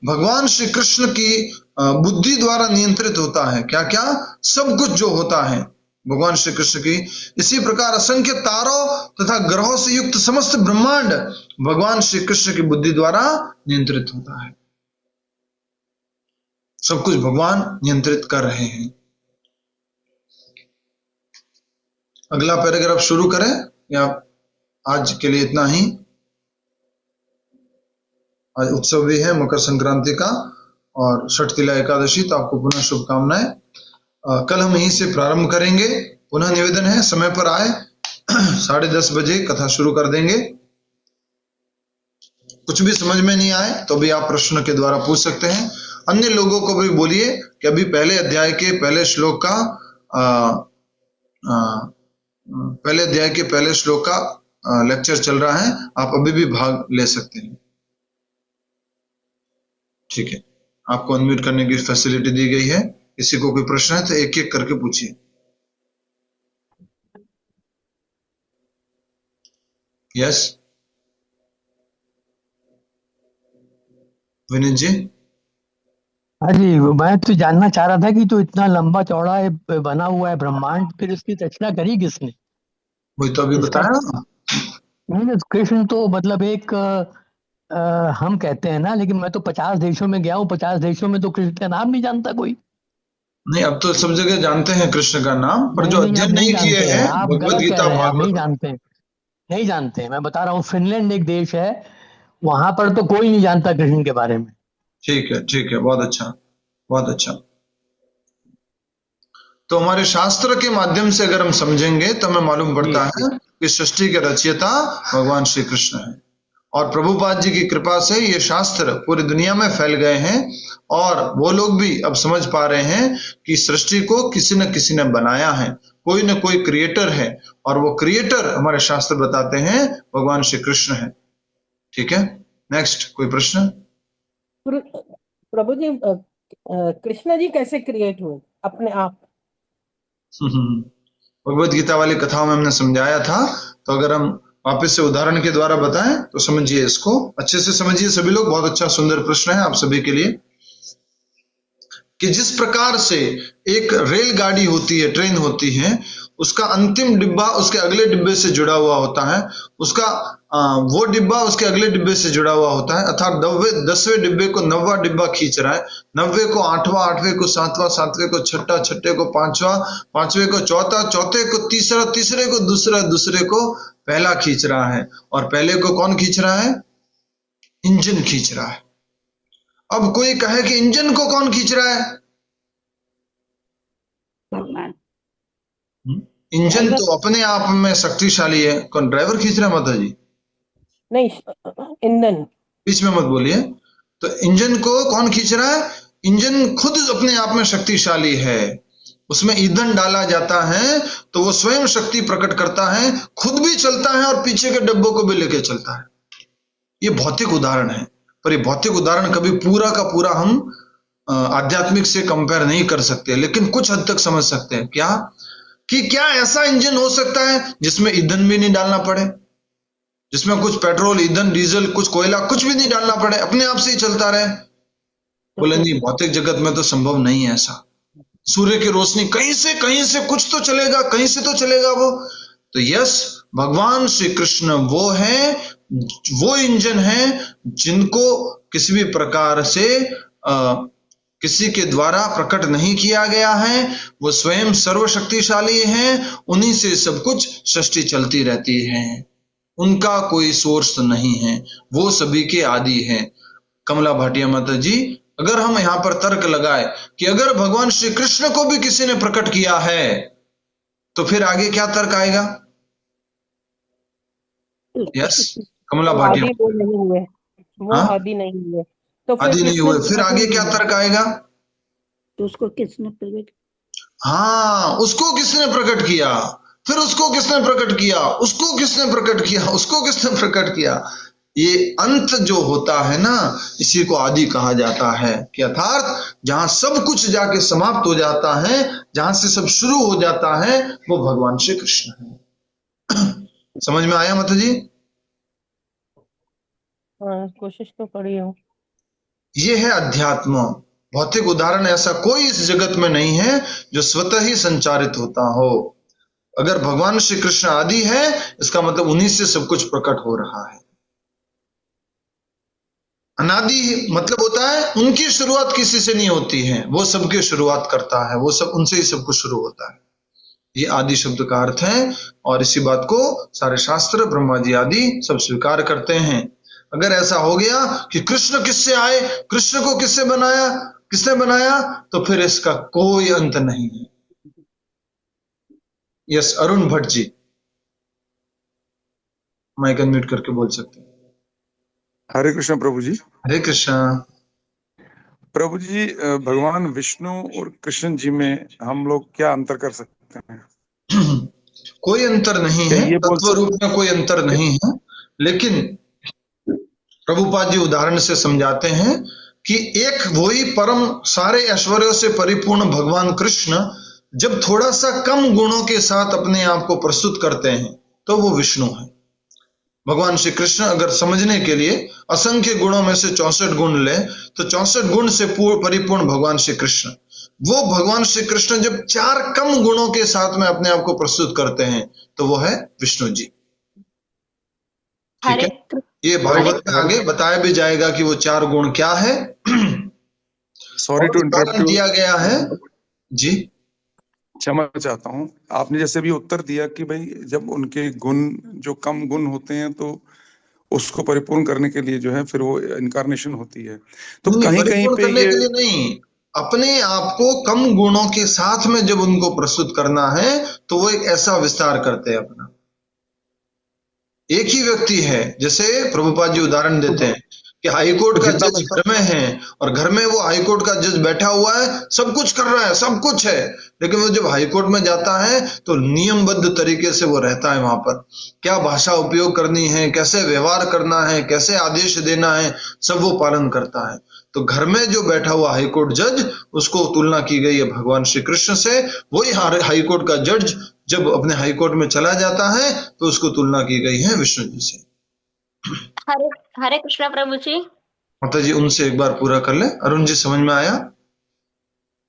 भगवान श्री कृष्ण की बुद्धि द्वारा नियंत्रित होता है क्या क्या? सब कुछ जो होता है भगवान श्री कृष्ण की। इसी प्रकार असंख्य तारों तथा ग्रहों से युक्त समस्त ब्रह्मांड भगवान श्री कृष्ण की बुद्धि द्वारा नियंत्रित होता है। सब कुछ भगवान नियंत्रित कर रहे हैं। अगला पैराग्राफ शुरू करें। या आज के लिए इतना ही। आज उत्सव भी है मकर संक्रांति का और षटतिला एकादशी, तो आपको पुनः शुभकामनाएं। कल हम यहीं से प्रारंभ करेंगे। पुनः निवेदन है समय पर आए, 10:30 बजे कथा शुरू कर देंगे। कुछ भी समझ में नहीं आए तो भी आप प्रश्न के द्वारा पूछ सकते हैं। अन्य लोगों को भी बोलिए कि अभी पहले अध्याय के पहले श्लोक का लेक्चर चल रहा है, आप अभी भी भाग ले सकते हैं। ठीक है, आपको अनम्यूट करने की फैसिलिटी दी गई है। किसी को कोई प्रश्न है तो एक एक करके पूछिए। यस विनीत जी। हाँ जी, मैं तो जानना चाह रहा था कि तो इतना लंबा चौड़ा बना हुआ है ब्रह्मांड, फिर इसकी रचना करी किसने? वही तो अभी बताया ना। नहीं, कृष्ण तो मतलब एक हम कहते हैं ना, लेकिन मैं तो 50 देशों में गया हूँ, 50 देशों में तो कृष्ण का नाम नहीं जानता कोई। नहीं, अब तो सब जगह जानते हैं कृष्ण का नाम, पर जो नहीं, अध्ययन नहीं किए हैं आप भगवत गलत कह गीता रहे हैं, आप नहीं भागवत। जानते हैं, नहीं जानते हैं। मैं बता रहा हूँ, फिनलैंड एक देश है, वहां पर तो कोई नहीं जानता कृष्ण के बारे में। ठीक है, ठीक है, बहुत अच्छा, बहुत अच्छा। तो हमारे शास्त्र के माध्यम से अगर हम समझेंगे तो हमें मालूम पड़ता है कि सृष्टि के रचयिता भगवान श्री कृष्ण है, और प्रभुपाद जी की कृपा से ये शास्त्र पूरी दुनिया में फैल गए हैं, और वो लोग भी अब समझ पा रहे हैं कि सृष्टि को किसी न किसी ने बनाया है, कोई न कोई क्रिएटर है, और वो क्रिएटर हमारे शास्त्र बताते हैं भगवान श्री कृष्ण है। ठीक है, नेक्स्ट कोई प्रश्न? प्रभु जी, कृष्ण जी कैसे क्रिएट हुए अपने आप? भगवत गीता वाली कथाओं में हमने समझाया था, तो अगर हम वापस से उदाहरण के द्वारा बताएं तो समझिए, इसको अच्छे से समझिए सभी लोग। बहुत अच्छा सुंदर प्रश्न है आप सभी के लिए, कि जिस प्रकार से एक रेलगाड़ी होती है, ट्रेन होती है, उसका अंतिम डिब्बा उसके अगले डिब्बे से जुड़ा हुआ होता है, उसका वो डिब्बा उसके अगले डिब्बे से जुड़ा हुआ होता है, अर्थात 10वें डिब्बे को 9वां डिब्बा खींच रहा है, 9वें को 8वां, 8वें को 7वां, 7वें को 6ठा, 6ठे को 5वां, 5वें को 4था, 4थे को 3रा, 3रे को 2रा, 2रे को पहला खींच रहा है। और पहले को कौन खींच रहा है? इंजन खींच रहा है। अब कोई कहे कि इंजन को कौन खींच रहा है? भगवान। इंजन तो अपने आप में शक्तिशाली है, कौन ड्राइवर खींच रहा है? माता जी नहीं, ईंधन। बीच में मत बोलिए। तो इंजन को कौन खींच रहा है? इंजन खुद अपने आप में शक्तिशाली है, उसमें ईंधन डाला जाता है तो वो स्वयं शक्ति प्रकट करता है, खुद भी चलता है और पीछे के डब्बों को भी लेके चलता है। ये भौतिक उदाहरण है, पर ये भौतिक उदाहरण कभी पूरा का पूरा हम आध्यात्मिक से कंपेयर नहीं कर सकते, लेकिन कुछ हद तक समझ सकते हैं। क्या कि क्या ऐसा इंजन हो सकता है जिसमें ईंधन भी नहीं डालना पड़े, जिसमें कुछ पेट्रोल, ईंधन, डीजल, कुछ कोयला, कुछ भी नहीं डालना पड़े, अपने आप से ही चलता रहे? बोले नहीं, भौतिक जगत में तो संभव नहीं है ऐसा। सूर्य की रोशनी कहीं से कुछ तो चलेगा, कहीं से तो चलेगा वो। तो यस, भगवान श्री कृष्ण वो है, वो इंजन है जिनको किसी भी प्रकार से किसी के द्वारा प्रकट नहीं किया गया है। वो स्वयं सर्वशक्तिशाली हैं, उन्हीं से सब कुछ सृष्टि चलती रहती है, उनका कोई सोर्स नहीं है, वो सभी के आदि हैं। कमला भाटिया माता जी, अगर हम यहाँ पर तर्क लगाए कि अगर भगवान श्री कृष्ण को भी किसी ने प्रकट किया है तो फिर आगे क्या तर्क आएगा? यस, कमला भाटिया, वो नहीं हुए, वो आदि नहीं हुए, तो आदि नहीं हुए, फिर आगे क्या तर्क आएगा? तो उसको किसने प्रकट? हाँ, उसको किसने प्रकट किया, फिर उसको किसने प्रकट किया, उसको किसने प्रकट किया, उसको किसने प्रकट किया। ये अंत जो होता है ना, इसी को आदि कहा जाता है, कि अर्थात जहां सब कुछ जाके समाप्त हो जाता है, जहां से सब शुरू हो जाता है, वो भगवान श्री कृष्ण है। समझ में आया माता जी? कोशिश तो करी हूँ। ये है अध्यात्म। भौतिक उदाहरण ऐसा कोई इस जगत में नहीं है जो स्वतः ही संचारित होता हो। अगर भगवान श्री कृष्ण आदि है, इसका मतलब उन्हीं से सब कुछ प्रकट हो रहा है। अनादि मतलब होता है उनकी शुरुआत किसी से नहीं होती है, वो सबकी शुरुआत करता है, वो सब उनसे ही सब कुछ शुरू होता है। ये आदि शब्द का अर्थ है, और इसी बात को सारे शास्त्र, ब्रह्मा जी आदि सब स्वीकार करते हैं। अगर ऐसा हो गया कि कृष्ण किससे आए, कृष्ण को किसने बनाया, तो फिर इसका कोई अंत नहीं है। Yes, Arun Bhatt ji, mic unmute करके बोल सकते हैं। हरे कृष्ण प्रभु जी। हरे कृष्ण प्रभु जी, भगवान विष्णु और कृष्ण जी में हम लोग क्या अंतर कर सकते हैं? कोई अंतर नहीं क्या है, ये बोल तत्व रूप में कोई अंतर नहीं है, लेकिन प्रभुपाद जी उदाहरण से समझाते हैं कि एक वही परम सारे ऐश्वर्यों से परिपूर्ण भगवान कृष्ण जब थोड़ा सा कम गुणों के साथ अपने आप को प्रस्तुत करते हैं तो वो विष्णु है। भगवान श्री कृष्ण अगर समझने के लिए असंख्य गुणों में से 64 गुण ले तो 64 गुण से परिपूर्ण भगवान श्री कृष्ण, वो भगवान श्री कृष्ण जब 4 कम गुणों के साथ में अपने आप को प्रस्तुत करते हैं तो वो है विष्णु जी। ठीक है, ये भागवत में आगे बताया भी जाएगा कि वो 4 गुण क्या है। सॉरी टू इंटरप्ट यू, दिया गया है जी। क्षमा चाहता हूँ, आपने जैसे भी उत्तर दिया कि भाई जब उनके गुण जो कम गुण होते हैं तो उसको परिपूर्ण करने के लिए जो है फिर वो इनकारनेशन होती है, तो कहीं कहीं पे करने के लिए नहीं, अपने आप को कम गुणों के साथ में जब उनको प्रस्तुत करना है तो वो एक ऐसा विस्तार करते हैं अपना। एक ही व्यक्ति है, जैसे प्रभुपाद जी उदाहरण देते हैं कि हाईकोर्ट का जज घर में है और घर में वो हाईकोर्ट का जज बैठा हुआ है, सब कुछ कर रहा है, सब कुछ है, लेकिन वो जब हाईकोर्ट में जाता है तो नियमबद्ध तरीके से वो रहता है। वहां पर क्या भाषा उपयोग करनी है, कैसे व्यवहार करना है, कैसे आदेश देना है, सब वो पालन करता है। तो घर में जो बैठा हुआ हाईकोर्ट जज, उसको तुलना की गई है भगवान श्री कृष्ण से। वही हाईकोर्ट का जज जब अपने हाईकोर्ट में चला जाता है तो उसको तुलना की गई है विष्णु जी से। हरे कृष्णा प्रभु जी। माता जी उनसे एक बार पूरा कर ले। अरुण जी समझ में आया?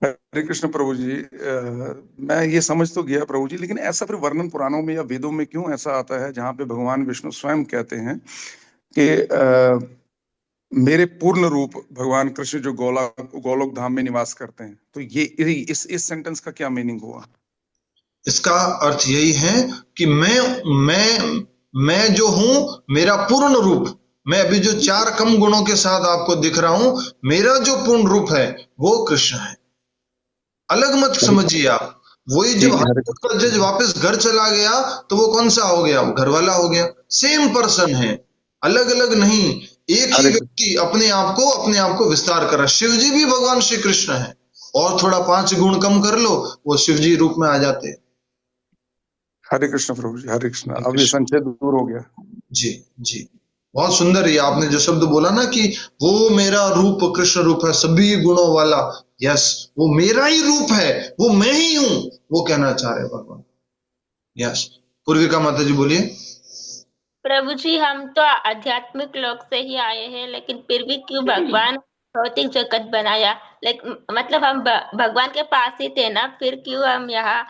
हरे कृष्ण प्रभु जी, मैं ये समझ तो गया प्रभु जी, लेकिन ऐसा फिर वर्णन पुराणों में या वेदों में क्यों ऐसा आता है जहाँ पे भगवान विष्णु स्वयं कहते हैं कि मेरे पूर्ण रूप भगवान कृष्ण जो गोलोक धाम में निवास करते हैं, तो ये इस सेंटेंस का क्या मीनिंग हुआ? इसका अर्थ यही है कि मैं जो हूं, मेरा पूर्ण रूप, मैं अभी जो 4 कम गुणों के साथ आपको दिख रहा हूं, मेरा जो पूर्ण रूप है वो कृष्ण है। अलग मत समझिए आप। वही जब हाईकोर्ट का जज वापस घर चला गया तो वो कौन सा हो गया? वो घर वाला हो गया। सेम पर्सन है, अलग अलग नहीं। एक ही व्यक्ति अपने आप को विस्तार कर रहा है। शिव जी भी भगवान श्री कृष्ण है, और थोड़ा 5 गुण कम कर लो, वो शिव जी रूप में आ जाते हैं। हरे कृष्ण प्रभु जी, हरे कृष्ण। अब ये संशय दूर हो गया। जी जी, बहुत सुंदर। ये आपने जो शब्द बोला ना कि वो मेरा रूप कृष्ण रूप है सभी गुणों वाला, यस, वो मेरा ही रूप है, वो मैं ही हूं, वो कहना चाह रहे भगवान। यस, पूर्विका माता जी बोलिए। प्रभु जी, हम तो आध्यात्मिक लोक से ही आए हैं, लेकिन फिर भी क्यों भगवान भौतिक जगत बनाया? मतलब हम भगवान के पास ही थे ना, फिर क्यों हम यहाँ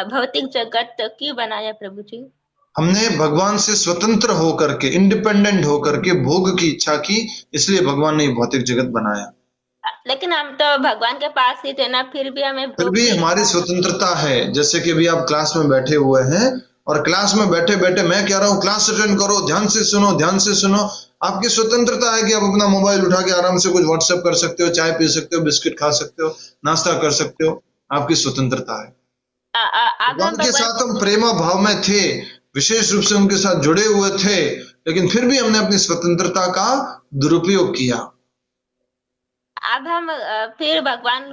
भौतिक जगत क्यों बनाया प्रभु जी? हमने भगवान से स्वतंत्र होकर के, इंडिपेंडेंट होकर के भोग की इच्छा की, इसलिए भगवान ने भौतिक जगत बनाया। लेकिन हम तो भगवान के पास ही थे ना, फिर भी हमारी स्वतंत्रता है। जैसे कि अभी आप क्लास में बैठे हुए हैं और क्लास में बैठे बैठे मैं कह रहा हूँ क्लास अटेंड करो, ध्यान से सुनो, ध्यान से सुनो। आपकी स्वतंत्रता है कि आप अपना मोबाइल उठा के आराम से कुछ व्हाट्सएप कर सकते हो, चाय पी सकते हो, बिस्किट खा सकते हो, नाश्ता कर सकते हो, आपकी स्वतंत्रता है। भगवान के साथ हम प्रेमा भाव में थे, विशेष रूप से उनके साथ जुड़े हुए थे, लेकिन फिर भी हमने अपनी स्वतंत्रता का दुरुपयोग किया। अब हम फिर भगवान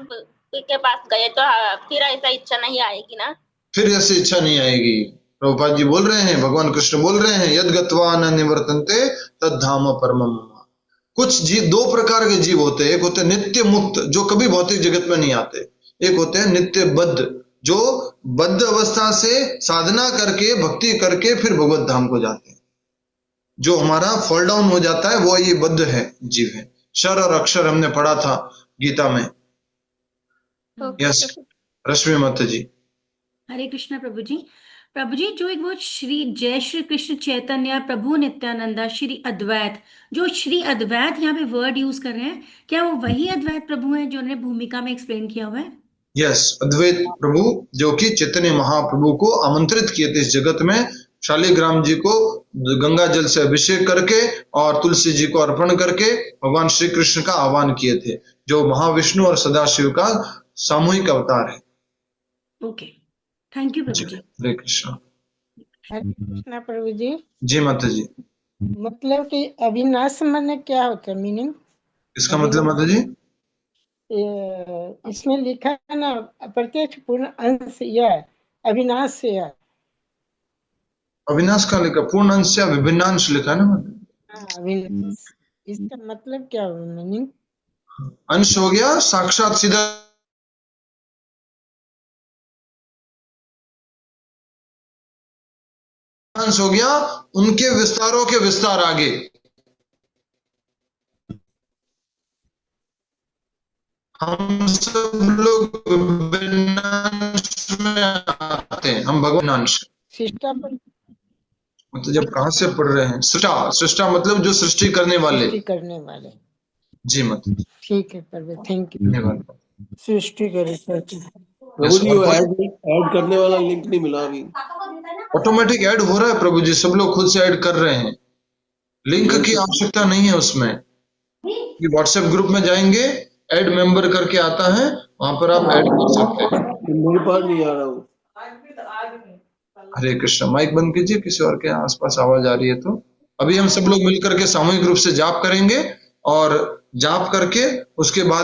के पास गए तो फिर ऐसा इच्छा नहीं आएगी ना? फिर ऐसी इच्छा नहीं आएगी। प्रभुपाद जी बोल रहे हैं, भगवान कृष्ण बोल रहे हैं, यद गत्वा न निवर्तन्ते तद धाम परमम। कुछ जीव, 2 प्रकार के जीव होते हैं। एक होते हैं नित्य मुक्त, जो कभी भौतिक जगत में नहीं आते। एक होते हैं नित्य बद्ध, जो बद्ध अवस्था से साधना करके, भक्ति करके फिर भगवत धाम को जाते हैं। जो हमारा फॉल डाउन हो जाता है वो ये बद्ध है, जीव है। शर और अक्षर हमने पढ़ा था गीता में। यस, रश्मि माता जी। हरे कृष्णा प्रभु जी। प्रभु जी, जो एक वो जय श्री कृष्ण चैतन्य प्रभु नित्यानंदा श्री अद्वैत, जो श्री अद्वैत यहाँ पे वर्ड यूज कर रहे हैं, क्या वो वही अद्वैत प्रभु हैं जो उन्होंने भूमिका में एक्सप्लेन किया हुआ है? यस, अद्वैत प्रभु जो कि चैतन्य महाप्रभु को आमंत्रित किए थे इस जगत में, शालिग्राम जी को गंगा जल से अभिषेक करके और तुलसी जी को अर्पण करके भगवान श्री कृष्ण का आह्वान किए थे, जो महाविष्णु और सदाशिव का सामूहिक अवतार है। ओके, थैंक यू प्रभु जी। हरे कृष्ण। हरे कृष्णा प्रभु जी। जी माता जी। मतलब कि अविनाश माने क्या होता है, मीनिंग इसका मतलब माता जी? इसमें लिखा है ना, प्रत्यक्ष पूर्ण अंश यह अविनाश यह। अविनाश का लिखा, पूर्ण अंश या विभिन्नांश लिखा है ना माता? हाँ, अविनाश। इसका मतलब क्या हुआ, मीनिंग? अंश हो गया साक्षात सीधा अंश हो गया उनके विस्तारों के विस्तार आगे। हम सब लोग विभिन्नांश में आते हैं, हम भगवानांश। मतलब जब कहां से पढ़ रहे हैं? सृष्टा मतलब जो सृष्टि करने वाले। जी मतलब ठीक है प्रभु, थैंक यू। धन्यवाद। सृष्टि करे प्रभु जी, वो ऐड करने वाला लिंक नहीं मिला अभी। ऑटोमेटिक ऐड हो रहा है प्रभु जी, सब लोग खुद से ऐड कर रहे हैं, लिंक की आवश्यकता नहीं है उसमें। व्हाट्सएप ग्रुप में जाएंगे, ऐड मेंबर करके आता है, वहां पर आप ऐड कर सकते हैं। मेरे पास नहीं आ रहा हूँ। हरे कृष्ण। माइक बंद कीजिए, किसी और के आसपास आवाज आ रही है तो। अभी हम सब लोग मिलकर के सामूहिक रूप से जाप करेंगे और जाप करके उसके बाद